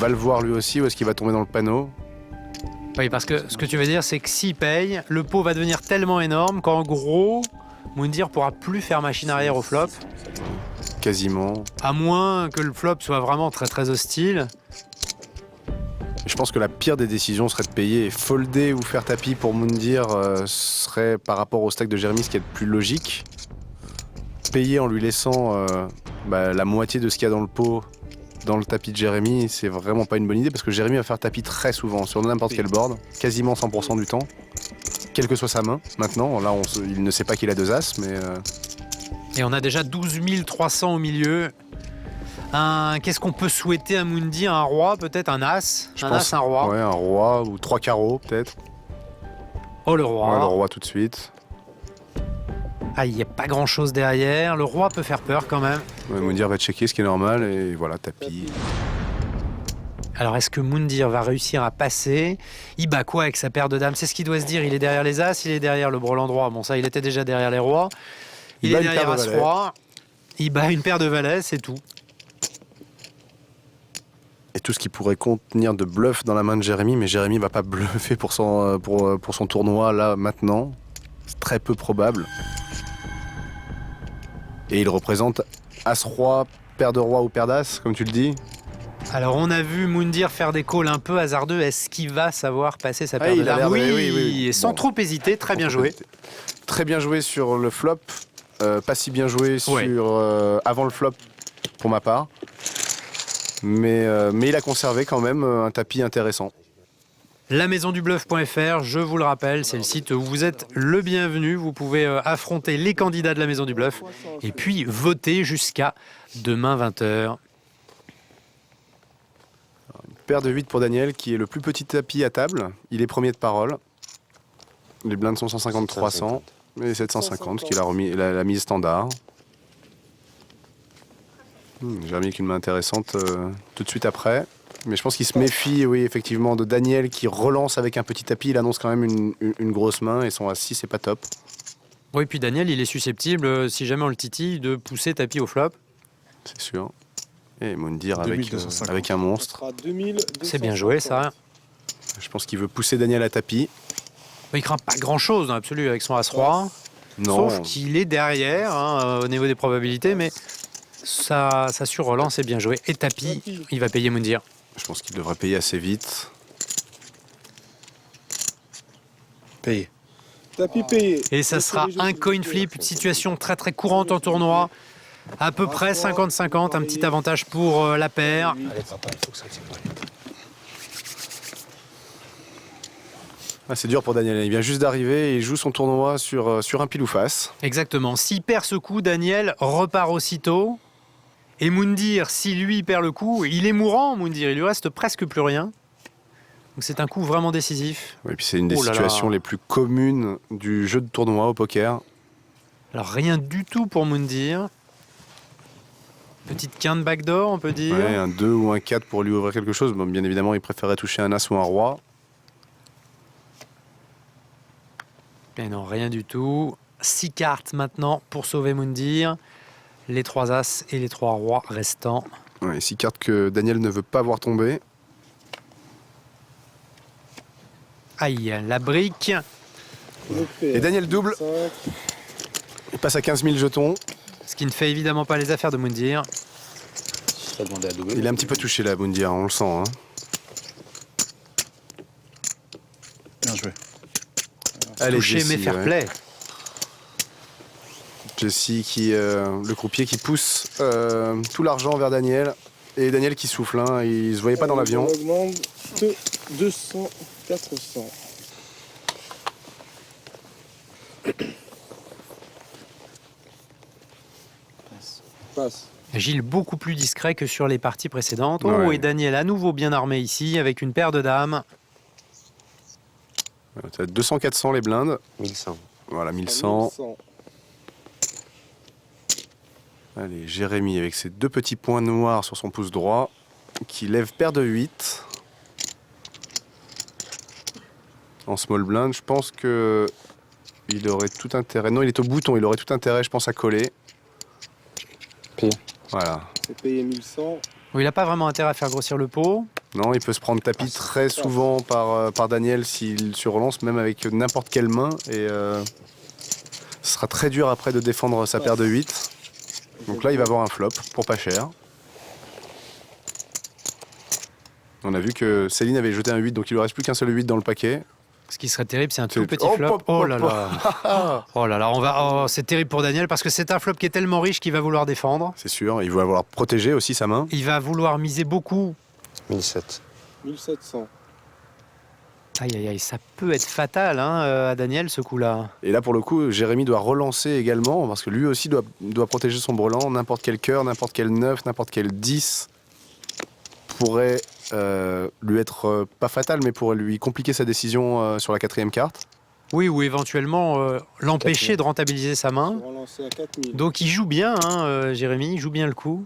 le voir lui aussi ou est-ce qu'il va tomber dans le panneau?
Oui, parce que ce que tu veux dire, c'est que s'il paye, le pot va devenir tellement énorme qu'en gros, Moundir pourra plus faire machine arrière au flop.
Quasiment.
À moins que le flop soit vraiment très hostile.
Je pense que la pire des décisions serait de payer et folder ou faire tapis pour Moundir serait par rapport au stack de Jérémy ce qui est le plus logique. Payer en lui laissant la moitié de ce qu'il y a dans le pot dans le tapis de Jérémy, c'est vraiment pas une bonne idée parce que Jérémy va faire tapis très souvent sur n'importe quel board, quasiment 100% du temps, quelle que soit sa main. Maintenant, là, il ne sait pas qu'il a deux as, mais...
Et on a déjà 12 300 au milieu. Qu'est-ce qu'on peut souhaiter à Moundir? Un roi, peut-être un as? As, un roi.
Ouais, un roi ou 3 carreaux, peut-être.
Oh, le roi.
Ouais, le roi tout de suite.
Ah, il n'y a pas grand-chose derrière. Le roi peut faire peur quand même.
Ouais, Moundir va checker, ce qui est normal, et voilà, tapis.
Alors, est-ce que Moundir va réussir à passer? Il bat quoi avec sa paire de dames? C'est ce qu'il doit se dire. Il est derrière les as, il est derrière le brelan droit. Bon, ça, il était déjà derrière les rois. Il est derrière as-roi. Il bat une paire de valets, c'est tout.
Et tout ce qui pourrait contenir de bluff dans la main de Jérémy, mais Jérémy va pas bluffer pour son tournoi, là, maintenant. C'est très peu probable. Et il représente As-Roi, paire de roi ou paire d'As, comme tu le dis.
Alors on a vu Moundir faire des calls un peu hasardeux. Est-ce qu'il va savoir passer sa paire
Ah,
de
il a
dames?
l'air de-
Oui,
oui.
et sans
Bon.
trop hésiter, très bien joué.
Très bien joué sur le flop, pas si bien joué
Ouais.
avant le flop pour ma part. Mais il a conservé quand même un tapis intéressant.
Lamaisondubluff.fr, je vous le rappelle, c'est le site où vous êtes le bienvenu. Vous pouvez affronter les candidats de la Maison du Bluff et puis voter jusqu'à demain 20h.
Paire de 8 pour Daniel, qui est le plus petit tapis à table. Il est premier de parole. Les blindes sont 150-300 et 750, qui est la mise standard. Jérémy avec une main intéressante tout de suite après. Mais je pense qu'il se méfie, oui, effectivement, de Daniel qui relance avec un petit tapis. Il annonce quand même une grosse main et son As-6, c'est pas top.
Oui, puis Daniel, il est susceptible, si jamais on le titille, de pousser tapis au flop.
C'est sûr. Et Moundir avec
2250.
un
Ça
monstre.
sera 2250.
C'est bien joué, ça.
Je pense qu'il veut pousser Daniel à tapis.
Il craint pas grand-chose dans l'absolu avec son As-Roi.
Non,
Sauf qu'il est derrière au niveau des probabilités, mais sa surrelance est bien jouée. Et tapis, il va payer Moundir.
je pense qu'il devrait payer assez vite.
Payé.
Tapis payé.
Et ça sera un coin flip, une situation très très courante en tournoi. À peu près 50-50, un petit avantage pour la paire.
Ah, c'est dur pour Daniel, il vient juste d'arriver et il joue son tournoi sur un pile ou face.
Exactement. S'il perd ce coup, Daniel repart aussitôt. Et Moundir, si lui perd le coup, il est mourant, Moundir. Il lui reste presque plus rien. Donc c'est un coup vraiment décisif.
Et puis c'est une des
Oh là là.
situations les plus communes du jeu de tournoi au poker.
Alors rien du tout pour Moundir. Petite quinte backdoor, on peut dire.
Ouais, un 2 ou un 4 pour lui ouvrir quelque chose. Bon, bien évidemment, il préférait toucher un As ou un Roi.
Et non, rien du tout. 6 cartes maintenant pour sauver Moundir. Les 3 As et les 3 Rois restants.
Ouais, 6 cartes que Daniel ne veut pas voir tomber.
Aïe, la brique.
Et Daniel double. Il passe à 15 000 jetons.
Ce qui ne fait évidemment pas les affaires de Moundir.
T'as demandé à doubler.
Il est un petit peu touché là, Moundir, on le sent. Hein.
Bien joué.
Allez,
Touché
Jessie,
mais fair
ouais.
play.
Jessie, le croupier qui pousse tout l'argent vers Daniel. Et Daniel qui souffle, hein, il se voyait pas dans l'avion.
On augmente de 200, 400. Passe.
Gilles beaucoup plus discret que sur les parties précédentes.
Ouais.
Oh, et Daniel à nouveau bien armé ici avec une paire de dames.
T'as 200-400 les blindes.
1100.
Voilà, 1100. Allez, Jérémy avec ses deux petits points noirs sur son pouce droit, qui lève paire de 8. En small blind, je pense que il aurait tout intérêt. Non, il est au bouton, il aurait tout intérêt, je pense, à coller.
Pire.
Voilà.
C'est payé 1100.
Où il n'a pas vraiment intérêt à faire grossir le pot.
Non, il peut se prendre tapis très souvent par Daniel s'il surrelance, même avec n'importe quelle main. Et ce sera très dur après de défendre sa paire de 8. Donc là, il va avoir un flop pour pas cher. On a vu que Céline avait jeté un 8, donc il lui reste plus qu'un seul 8 dans le paquet.
Ce qui serait terrible, c'est un
C'est-
tout petit
Oh,
flop.
pop,
Oh
pop,
là
pop.
là. Oh là là, c'est terrible pour Daniel parce que c'est un flop qui est tellement riche qu'il va vouloir défendre.
C'est sûr, il va vouloir protéger aussi sa main.
Il va vouloir miser beaucoup.
1007.
1700.
Aïe aïe aïe, ça peut être fatal à Daniel ce coup-là.
Et là, pour le coup, Jérémy doit relancer également, parce que lui aussi doit protéger son brelan. N'importe quel cœur, n'importe quel 9, n'importe quel 10 pourrait lui être pas fatal, mais pourrait lui compliquer sa décision sur la 4e carte.
Oui, ou éventuellement l'empêcher de rentabiliser sa main.
Relancer à 4000.
Donc il joue bien, Jérémy, il joue bien le coup.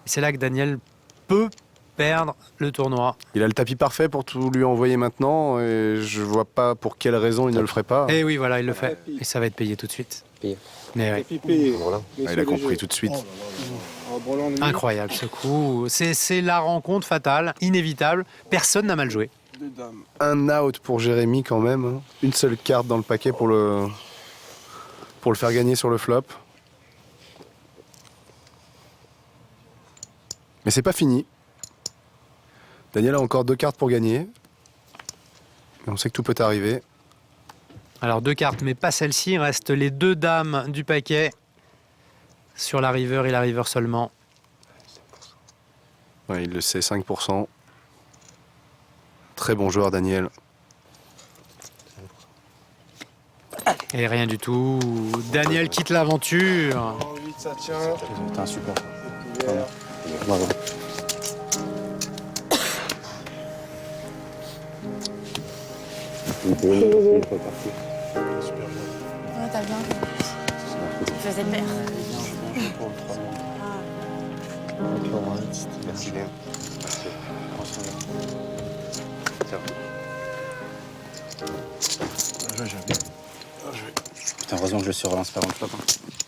Et c'est là que Daniel peut perdre le tournoi.
Il a le tapis parfait pour tout lui envoyer maintenant, et je vois pas pour quelle raison il ne le ferait pas.
Et oui, voilà, il le fait. Et ça va être payé tout de suite.
Payé.
Mais ouais.
Tapis payé.
Voilà.
Ah, il a compris tout de suite.
Incroyable ce coup. C'est la rencontre fatale, inévitable. Personne n'a mal joué.
Deux dames.
Un out pour Jérémy quand même. Hein. Une seule carte dans le paquet pour le faire gagner sur le flop. Mais c'est pas fini. Daniel a encore 2 cartes pour gagner. Et on sait que tout peut arriver.
Alors 2 cartes, mais pas celle-ci. Il reste les 2 dames du paquet sur la river et la river seulement.
Ouais, il le sait, 5%. Très bon joueur, Daniel.
Et rien du tout. Daniel quitte l'aventure.
En 8, ça tient.
T'es un super.
Hier.
Bravo.
Ouais, t'as bien. Il faisait peur.
Merci bien.
Putain, heureusement que je le surrelance pas avant le flop. Hein.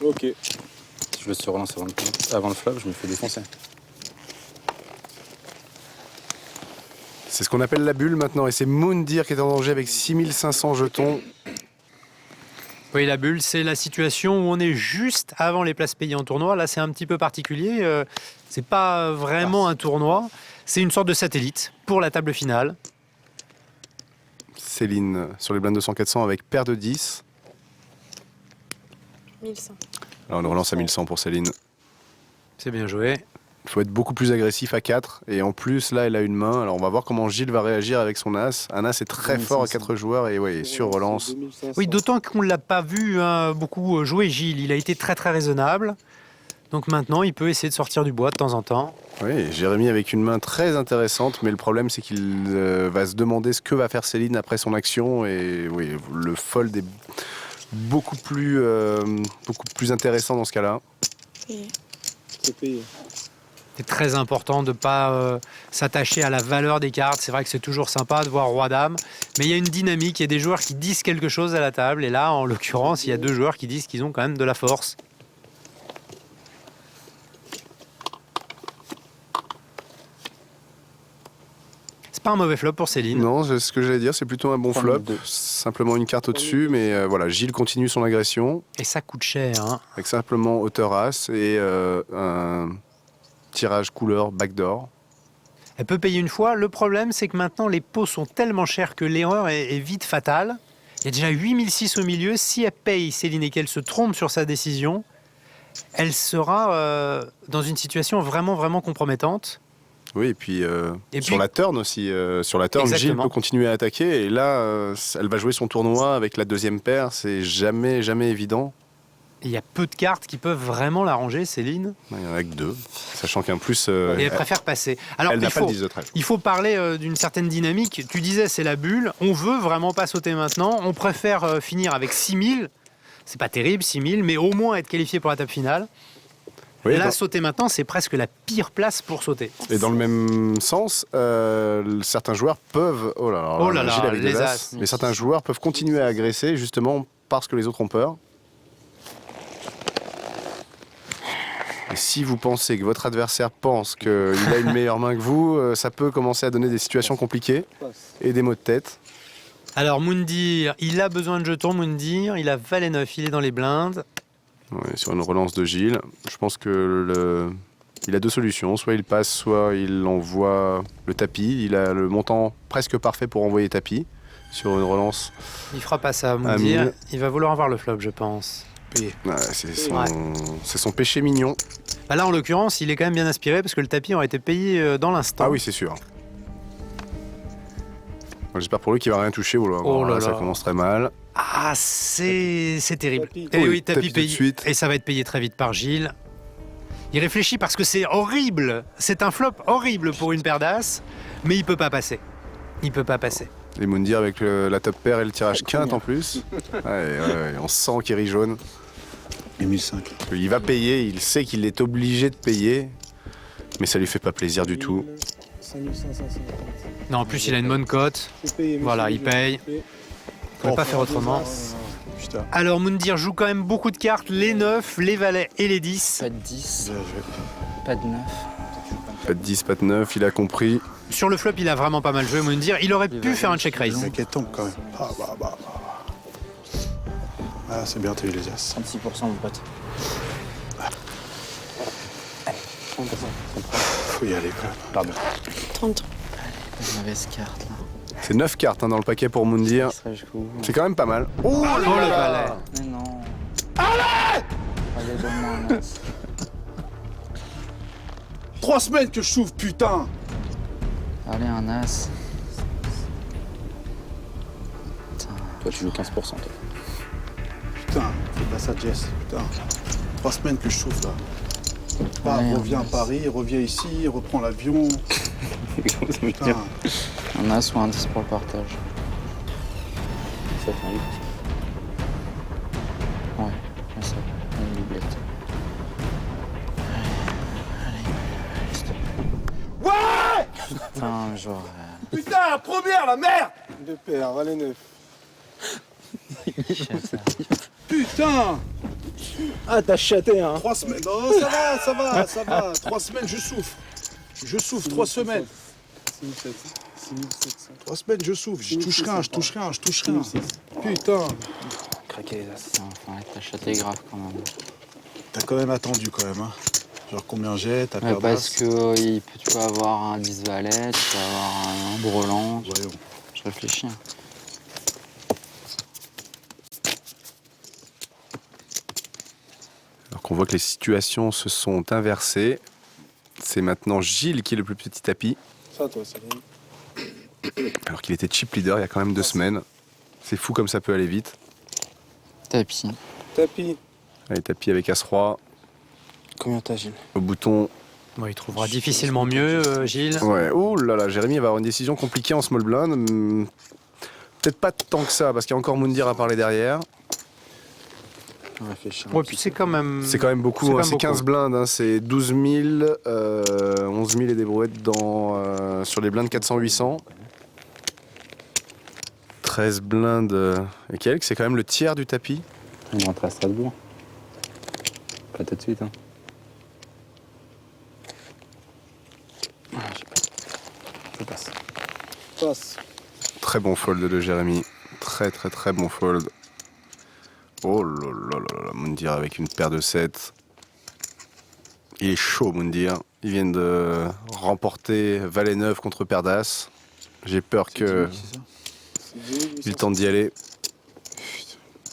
Ok.
Si je le surrelance avant le flop, je me fais défoncer.
C'est ce qu'on appelle la bulle maintenant. Et c'est Moundir qui est en danger avec 6500 jetons.
Oui, la bulle, c'est la situation où on est juste avant les places payées en tournoi. Là, c'est un petit peu particulier. C'est pas vraiment un tournoi. C'est une sorte de satellite pour la table finale.
Céline sur les blindes 200-400 avec paire de 10.
1100.
Alors on relance à 1100 pour Céline.
C'est bien joué.
Il faut être beaucoup plus agressif à 4. Et en plus, là, elle a une main. Alors on va voir comment Gilles va réagir avec son as. Un as est très fort à 4 joueurs et ouais, sur relance.
2500.
Oui, d'autant qu'on ne l'a pas vu beaucoup jouer, Gilles. Il a été très très raisonnable. Donc maintenant, il peut essayer de sortir du bois de temps en temps.
Oui, Jérémy avec une main très intéressante, mais le problème c'est qu'il va se demander ce que va faire Céline après son action. Et oui, le fold est beaucoup plus intéressant dans ce cas-là.
C'est payé.
C'est très important de ne pas s'attacher à la valeur des cartes. C'est vrai que c'est toujours sympa de voir Roi-Dame. Mais il y a une dynamique, il y a des joueurs qui disent quelque chose à la table. Et là, en l'occurrence, il y a 2 joueurs qui disent qu'ils ont quand même de la force. C'est pas un mauvais flop pour Céline.
Non, c'est ce que j'allais dire, c'est plutôt un bon flop. Simplement une carte au-dessus, mais voilà, Gilles continue son agression.
Et ça coûte cher. Hein.
Avec simplement hauteur as et un tirage couleur backdoor.
Elle peut payer une fois. Le problème, c'est que maintenant, les pots sont tellement chers que l'erreur est vite fatale. Il y a déjà 8006 au milieu. Si elle paye Céline et qu'elle se trompe sur sa décision, elle sera dans une situation vraiment, vraiment compromettante.
Oui, et puis sur la turn aussi. Sur la turn,
Exactement.
Gilles peut continuer à attaquer. Et là, elle va jouer son tournoi avec la deuxième paire. C'est jamais évident.
Il y a peu de cartes qui peuvent vraiment l'arranger, Céline.
Il y en a que 2. Sachant qu'en plus,
Et elle préfère passer. Alors,
elle n'a pas le 10 de trèfle.
il faut parler d'une certaine dynamique. Tu disais, c'est la bulle. On veut vraiment pas sauter maintenant. On préfère finir avec 6000. C'est pas terrible, 6000, mais au moins être qualifié pour la table finale.
Oui,
Là, sauter maintenant, c'est presque la pire place pour sauter.
et dans le même sens, certains joueurs peuvent... Oh là là, Gilles avec
les
des
as.
mais certains joueurs peuvent continuer à agresser justement parce que les autres ont peur. Et si vous pensez que votre adversaire pense qu'il a une meilleure main que vous, ça peut commencer à donner des situations compliquées et des maux de tête.
Alors, Moundir, il a besoin de jetons, Moundir. Il a valet 9, il est dans les blindes.
Ouais, sur une relance de Gilles, je pense que il a 2 solutions. Soit il passe, soit il envoie le tapis. Il a le montant presque parfait pour envoyer tapis sur une relance.
Il fera pas ça, Moundir. Il va vouloir avoir le flop, je pense.
Ouais, c'est son péché mignon.
Bah là, en l'occurrence, il est quand même bien inspiré parce que le tapis aurait été payé dans l'instant.
Ah oui, c'est sûr. J'espère pour lui qu'il va rien toucher.
Oh là
ça
là.
commence très mal.
Ah, c'est terrible.
Tapis.
Et oui,
tapis
tapis
tout de
payé.
suite.
Et ça va être payé très vite par Gilles. Il réfléchit parce que c'est horrible. C'est un flop horrible pour une paire d'as, mais il peut pas passer. Il peut pas passer.
Et Moundir avec la top paire et le tirage quinte en plus. Ouais, on sent qu'il rit jaune.
Et 1005.
Il va payer, il sait qu'il est obligé de payer, mais ça lui fait pas plaisir du tout.
5550.
Non, en plus, il a une bonne cote.
C'est payé, monsieur.
Voilà, il paye. Il ne peut pas faire autrement.
Putain.
Alors, Moundir joue quand même beaucoup de cartes. Les 9, les valets et les 10.
Pas de 10,
Bien joué.
pas de 9.
Pas de 10, pas de 9, il a compris.
Sur le flop, il a vraiment pas mal joué, Moundir. Il aurait pu faire un check raise.
Le mec tombe quand même. Ah, c'est bien, t'as eu les as.
36%, mon pote.
Faut y aller quand même.
Pardon.
30.
Une mauvaise carte là.
C'est 9 cartes dans le paquet pour Moundir.
Ça jusqu'au bout.
C'est quand même pas mal. Oh,
le valet.
Mais non. Allez, donne-moi un as.
3 semaines que je souffre, putain.
Allez, un as. Toi, tu joues 15%, toi.
Putain, fais pas ça, Jess. Putain. 3 semaines que je souffre là.
Ouais,
Reviens
un
à
as.
Paris, reviens ici, reprends l'avion. Putain.
Un as ou un 10 pour le partage. Ça fait un 8. Ouais, c'est ça. Une doublette. Allez, stop.
Ouais!
Putain, genre.
Putain, la première, la merde!
Deux paires, valet 9.
Putain.
Ah, t'as chaté, hein?
3 semaines. Non, ça va. 3 semaines, je souffre. Je souffre 3 semaines. 3 semaines, je souffre. Je touche rien. Putain.
Craquer les as. Enfin, t'as chaté grave quand même.
T'as quand même attendu quand même, hein. Genre combien j'ai, t'as
Ouais,
perdu.
parce que tu peux avoir un 10 valet, tu peux avoir un brelan.
Voyons.
Je réfléchis.
Alors qu'on voit que les situations se sont inversées. C'est maintenant Gilles qui est le plus petit tapis.
Ça, toi, Céline.
Alors qu'il était chip leader il y a quand même 2 semaines. C'est fou comme ça peut aller vite.
Tapis.
Tapis.
Allez, tapis avec As-Roi.
Combien t'as, Gilles?
Au bouton.
Bon, il trouvera difficilement mieux, Gilles.
Ouais. Oh là là, Jérémy va avoir une décision compliquée en small blind. Peut-être pas tant que ça, parce qu'il y a encore Moundir à parler derrière.
Ouais, puis c'est quand même.
C'est quand même beaucoup,
C'est
hein,
quand
c'est
même
15
beaucoup.
blindes, hein, c'est 12 000, 11 000 et des brouettes sur les blindes 400-800. 13 blindes et quelques, c'est quand même le tiers du tapis.
On rentre à Strasbourg. Pas tout de suite, hein. Je passe.
Passe.
Très bon fold de Jérémy, très bon fold. Oh là là là là, Moundir avec une paire de 7. Il est chaud, Moundir. Ils viennent de remporter Valet 9 contre paire d'As. J'ai peur que il tente d'y aller.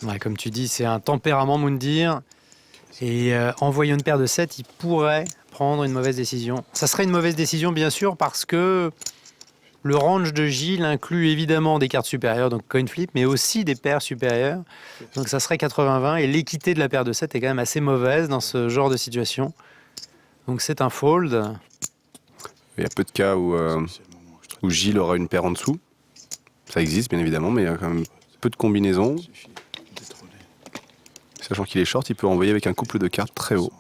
Ouais, comme tu dis, c'est un tempérament Moundir. Et en voyant une paire de 7, il pourrait prendre une mauvaise décision. Ça serait une mauvaise décision, bien sûr, parce que le range de Gilles inclut évidemment des cartes supérieures, donc coin flip, mais aussi des paires supérieures. Donc ça serait 80-20. Et l'équité de la paire de 7 est quand même assez mauvaise dans ce genre de situation. Donc c'est un fold.
Il y a peu de cas où Gilles aura une paire en dessous. Ça existe, bien évidemment, mais il y a quand même peu de combinaisons. Sachant qu'il est short, il peut envoyer avec un couple de cartes très haut.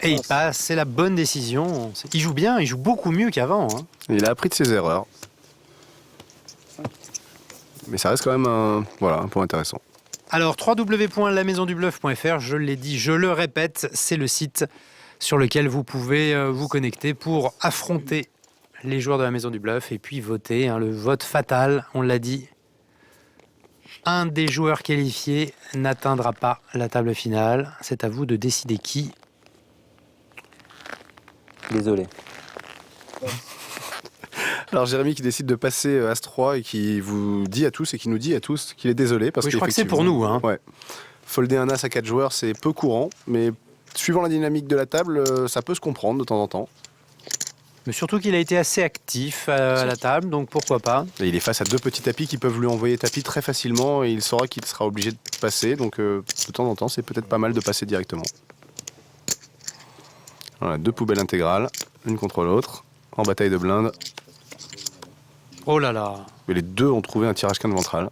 Et il passe, c'est la bonne décision. Il joue bien, il joue beaucoup mieux qu'avant. Hein.
Il a appris de ses erreurs. Mais ça reste quand même un point intéressant.
Alors, www.lamaisondubluff.fr, je l'ai dit, je le répète, c'est le site sur lequel vous pouvez vous connecter pour affronter les joueurs de la Maison du Bluff et puis voter. Hein, le vote fatal, on l'a dit. Un des joueurs qualifiés n'atteindra pas la table finale. C'est à vous de décider qui.
Désolé.
Alors Jérémy qui décide de passer As-3 et qui vous dit à tous et qui nous dit à tous qu'il est désolé parce
Oui, je crois que c'est pour
qu'effectivement,
nous. Hein.
Ouais. Folder un As à 4 joueurs, c'est peu courant, mais suivant la dynamique de la table, ça peut se comprendre de temps en temps.
Mais surtout qu'il a été assez actif à la table, donc pourquoi pas.
Et il est face à 2 petits tapis qui peuvent lui envoyer tapis très facilement et il saura qu'il sera obligé de passer, donc de temps en temps, c'est peut-être pas mal de passer directement. Voilà, 2 poubelles intégrales, l'une contre l'autre, en bataille de blindes.
Oh là là.
Et les 2 ont trouvé un tirage quinte ventral.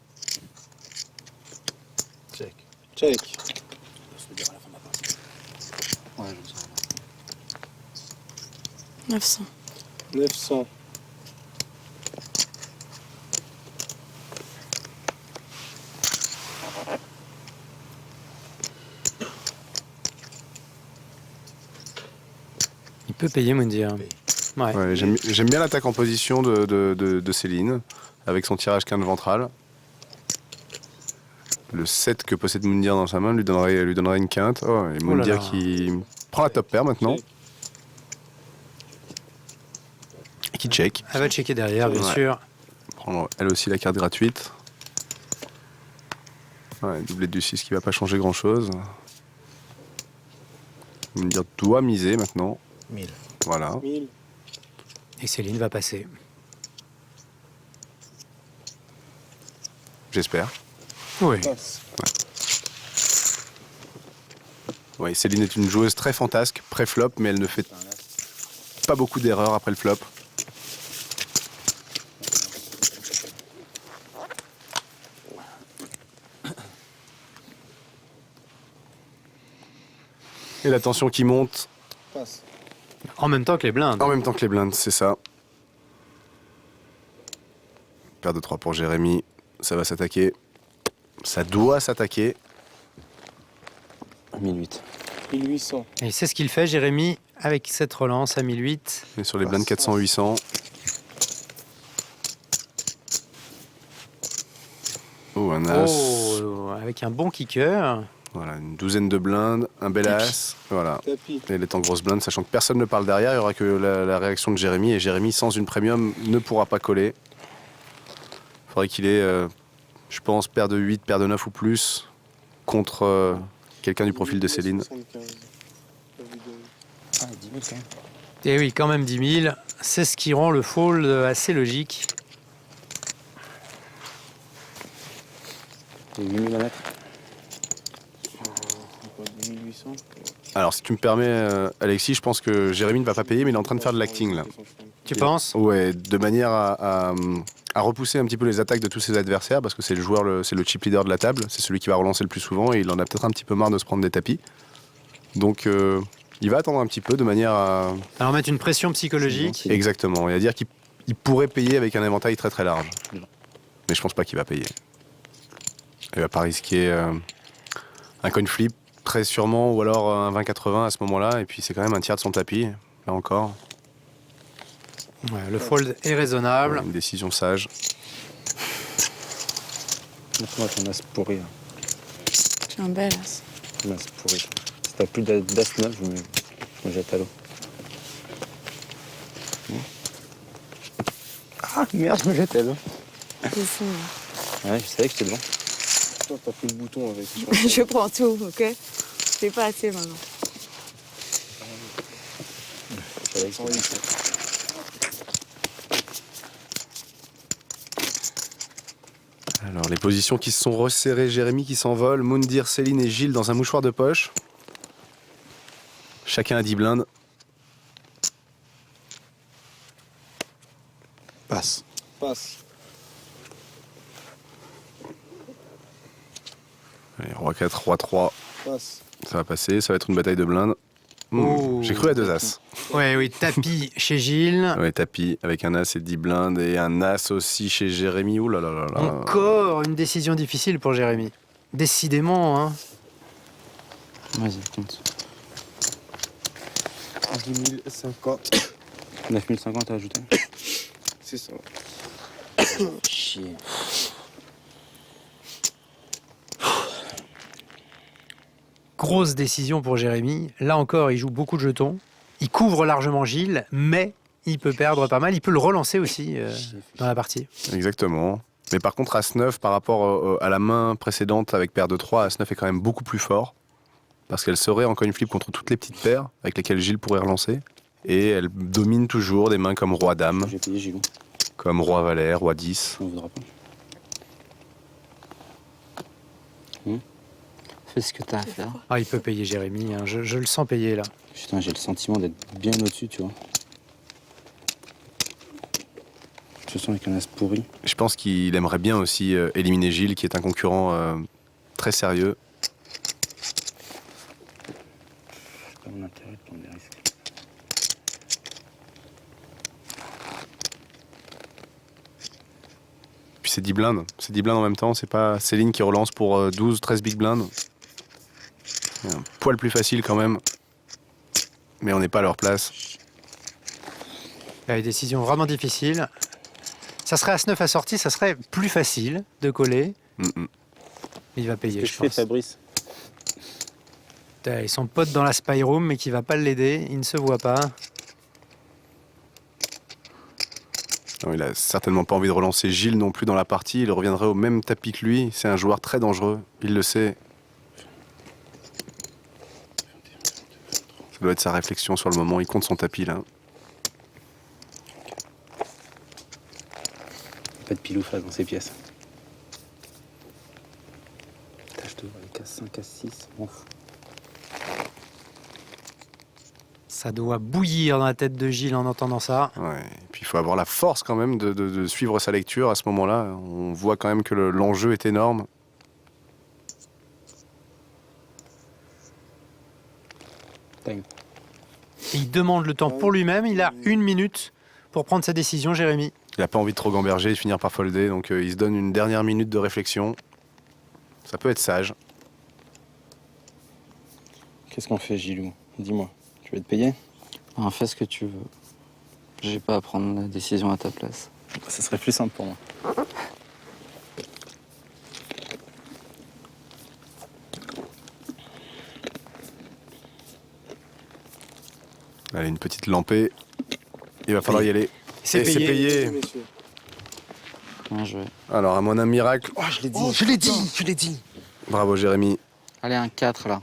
Check. Check.
Ouais, je sais.
900.
900.
Il peut payer, Moundir. Ouais.
Ouais, j'aime bien l'attaque en position de Céline. avec son tirage quinte ventral. Le 7 que possède Moundir dans sa main lui donnerait une quinte. Oh, et Moundir qui prend la top pair maintenant. Et qui check.
Elle va checker derrière, bien sûr.
Prendre elle aussi la carte gratuite. Ouais, doublette du 6 qui va pas changer grand chose. Moundir doit miser maintenant.
1000.
Voilà.
1000.
Et Céline va passer.
J'espère.
Oui.
Passe.
Oui, Céline est une joueuse très fantasque, pré-flop, mais elle ne fait pas beaucoup d'erreurs après le flop. Et la tension qui monte
Passe.
En même temps que les blindes.
en même temps que les blindes, c'est ça. Paire de 3 pour Jérémy, ça va s'attaquer. Ça doit s'attaquer.
1008.
1800.
Et c'est ce qu'il fait, Jérémy, avec cette relance à 1008.
Et sur les blindes 400-800. Oh, un as.
Oh, avec un bon kicker.
Voilà, une douzaine de blindes, un bel as. Voilà.
Tapis.
Et elle est en grosse blinde, sachant que personne ne parle derrière. Il n'y aura que la réaction de Jérémy. Et Jérémy, sans une premium, ne pourra pas coller. Il faudrait qu'il ait, je pense, paire de 8, paire de 9 ou plus contre quelqu'un du profil de Céline.
75.
Ah, 10 000 quand même.
Et oui, quand même 10 000. C'est ce qui rend le fold assez logique.
Et 8 000 à mettre.
1800.
Alors, si tu me permets, Alexis, je pense que Jérémy ne va pas payer, mais il est en train de faire de l'acting, là.
Tu penses?
Ouais, de manière à repousser un petit peu les attaques de tous ses adversaires, parce que c'est le joueur, c'est le chip leader de la table, c'est celui qui va relancer le plus souvent, et il en a peut-être un petit peu marre de se prendre des tapis. Donc, il va attendre un petit peu, de manière à...
Alors mettre une pression psychologique.
Exactement, et à dire qu'il pourrait payer avec un éventail très très large. Mais je pense pas qu'il va payer. Il va pas risquer un coin flip, très sûrement, ou alors un 20-80 à ce moment-là, et puis c'est quand même un tiers de son tapis, là encore.
Ouais, le fold est raisonnable.
Une décision sage.
Montre-moi ton as pourri. Là.
J'ai un bel as.
Ton as pourri. Si t'as plus d'as 9, je me jette à l'eau. Ah merde, je me jette à l'eau.
C'est fou.
Ouais, je savais que j'étais devant.
Toi, t'as pris le bouton avec.
Je prends tout, ok? C'est pas assez maintenant.
Je savais que c'était devant.
Alors, les positions qui se sont resserrées, Jérémy qui s'envole, Moundir, Céline et Gilles dans un mouchoir de poche. Chacun a 10 blindes.
Passe.
Passe.
Allez, roi 4, roi 3,
Passe.
ça va passer, ça va être une bataille de blindes.
Oh.
J'ai cru à 2 as.
Ouais, oui, tapis chez Gilles.
Ouais, tapis avec un as et 10 blindes et un as aussi chez Jérémy. Ouh là là là là.
Encore une décision difficile pour Jérémy. Décidément, hein.
Vas-y, compte.
10 050.
9050 à ajouter.
C'est ça.
Chier.
Grosse décision pour Jérémy. Là encore, il joue beaucoup de jetons. Il couvre largement Gilles, mais il peut perdre pas mal. Il peut le relancer aussi dans la partie.
Exactement. Mais par contre, As-9, par rapport à la main précédente avec paire de 3, As-9 est quand même beaucoup plus fort. Parce qu'elle serait en coin flip contre toutes les petites paires avec lesquelles Gilles pourrait relancer. Et elle domine toujours des mains comme Roi-Dame,
J'ai payé Gilou.
comme Roi-Valet, Roi-10.
On ne voudra pas. Fais ce que t'as à faire.
Ah, il peut payer Jérémy. Hein. Je le sens payer là.
Putain, j'ai le sentiment d'être bien au-dessus, tu vois. Je te sens avec un as pourri.
Je pense qu'il aimerait bien aussi éliminer Gilles, qui est un concurrent très sérieux.
C'est pas mon intérêt de prendre des risques.
Puis c'est 10 blindes. C'est 10 blindes en même temps. C'est pas Céline qui relance pour 12, 13 big blindes. C'est un poil plus facile quand même. Mais on n'est pas à leur place.
Là, une décision vraiment difficile. Ça serait As-9 assorti, ça serait plus facile de coller.
Mm-mm.
Il va payer,
Qu'est-ce
je
que je fais,
pense.
Fabrice?
Putain, ils sont potes dans la spy room, mais qui va pas l'aider. Il ne se voit pas.
Non, il a certainement pas envie de relancer Gilles non plus dans la partie. Il reviendrait au même tapis que lui. C'est un joueur très dangereux. Il le sait. Ça doit être sa réflexion sur le moment. Il compte son tapis là.
Pas de pile ou face dans ces pièces. Tâche de voir les cases 5, cases 6, m'en fous.
Ça doit bouillir dans la tête de Gilles en entendant ça.
Ouais. Et puis il faut avoir la force quand même de suivre sa lecture à ce moment-là. On voit quand même que l'enjeu est énorme.
Time.
Et il demande le temps pour lui-même. Il a 1 minute pour prendre sa décision, Jérémy.
Il n'a pas envie de trop gamberger et de finir par folder. Donc il se donne une dernière minute de réflexion. Ça peut être sage.
Qu'est-ce qu'on fait, Gilou? Dis-moi. Tu veux être payé? Fais ce que tu veux. J'ai pas à prendre la décision à ta place. Ça serait plus simple pour moi.
Allez, une petite lampée. Il va falloir y aller.
C'est
Et
payé.
c'est payé.
Bien joué.
Alors, à moins d'un miracle.
Oh, je l'ai dit.
Bravo, Jérémy.
Allez, un 4 là.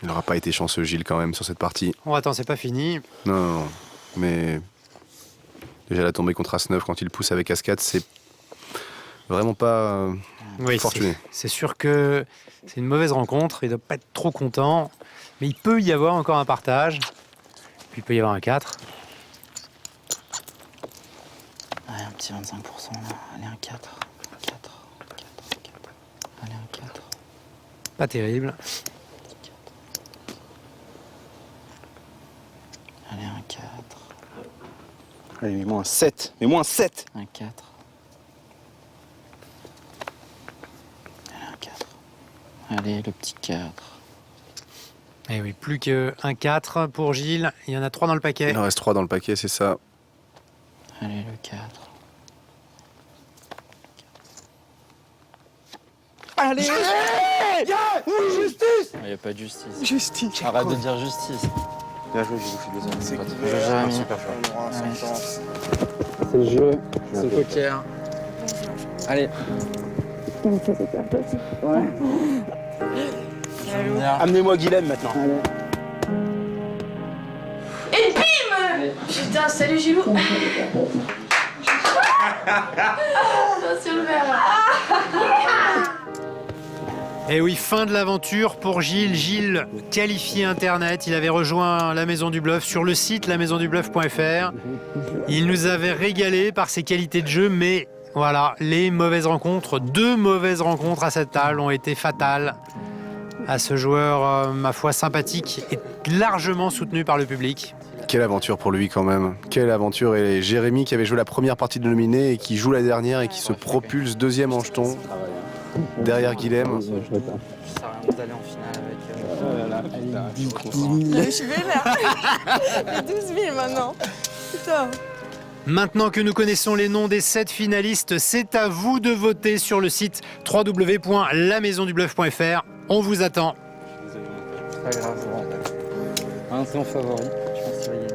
Il n'aura pas été chanceux, Gilles, quand même, sur cette partie.
Oh, attends, c'est pas fini.
Non. Mais déjà, la tombée contre As-9 quand il pousse avec As-4, c'est vraiment pas
Oui,
fortuné.
c'est sûr que c'est une mauvaise rencontre. Il doit pas être trop content. Mais il peut y avoir encore un partage. Puis il peut y avoir un 4.
Allez, un petit 25% là. Allez, un 4. 4. Allez, un 4.
Pas terrible.
Allez, un 4.
Allez, mets-moi un 7. Mets-moi un 7.
Un 4. Allez, un 4. Allez, le petit 4.
Et oui, plus qu'un 4 pour Gilles. Il y en a 3 dans le paquet.
Il en reste 3 dans le paquet, c'est ça.
Allez, le 4.
Allez! Oui, justice!
Il n'y a pas de justice.
Justice!
Arrête de dire justice.
Bien joué, Gilou, je suis désolé.
Bien joué, Jérémy.
Super joué.
C'est le jeu, c'est le poker. Allez.
Amenez-moi Guilhem maintenant.
Et bim! Putain, salut Gilou. Attention le verre.
Et oui, fin de l'aventure pour Gilles. Gilles, qualifié Internet. Il avait rejoint la Maison du Bluff sur le site lamaisondubluff.fr. Il nous avait régalé par ses qualités de jeu, mais voilà, les mauvaises rencontres, 2 mauvaises rencontres à cette table ont été fatales à ce joueur, ma foi, sympathique et largement soutenu par le public.
Quelle aventure pour lui quand même. Quelle aventure. Et Jérémy qui avait joué la première partie de nominé et qui joue la dernière et qui se propulse 2e en jeton derrière Guilhem.
Ça sert à rien d'aller en finale avec...
Je suis vénère. Il y a 12 000 maintenant. Putain.
Maintenant que nous connaissons les noms des 7 finalistes, c'est à vous de voter sur le site www.lamaisondubluff.fr. On vous attend.
Pas grave, un ton favori. Je pense qu'il va gagner.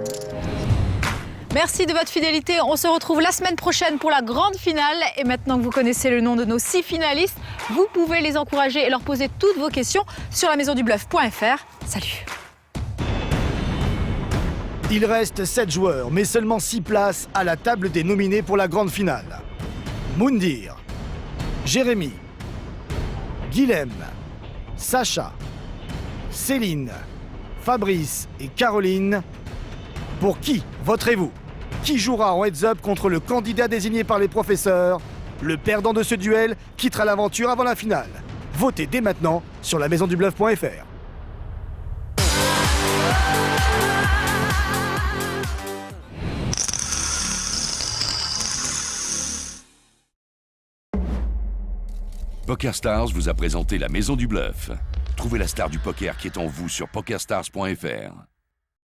Merci de votre fidélité. On se retrouve la semaine prochaine pour la grande finale. Et maintenant que vous connaissez le nom de nos 6 finalistes, vous pouvez les encourager et leur poser toutes vos questions sur lamaisondubluff.fr. Salut!
Il reste 7 joueurs, mais seulement 6 places à la table des nominés pour la grande finale. Moundir, Jérémy, Guilhem, Sacha, Céline, Fabrice et Caroline. Pour qui voterez-vous? Qui jouera en heads-up contre le candidat désigné par les professeurs? Le perdant de ce duel quittera l'aventure avant la finale. Votez dès maintenant sur lamaisondubluff.fr.
PokerStars vous a présenté la Maison du Bluff. Trouvez la star du poker qui est en vous sur PokerStars.fr.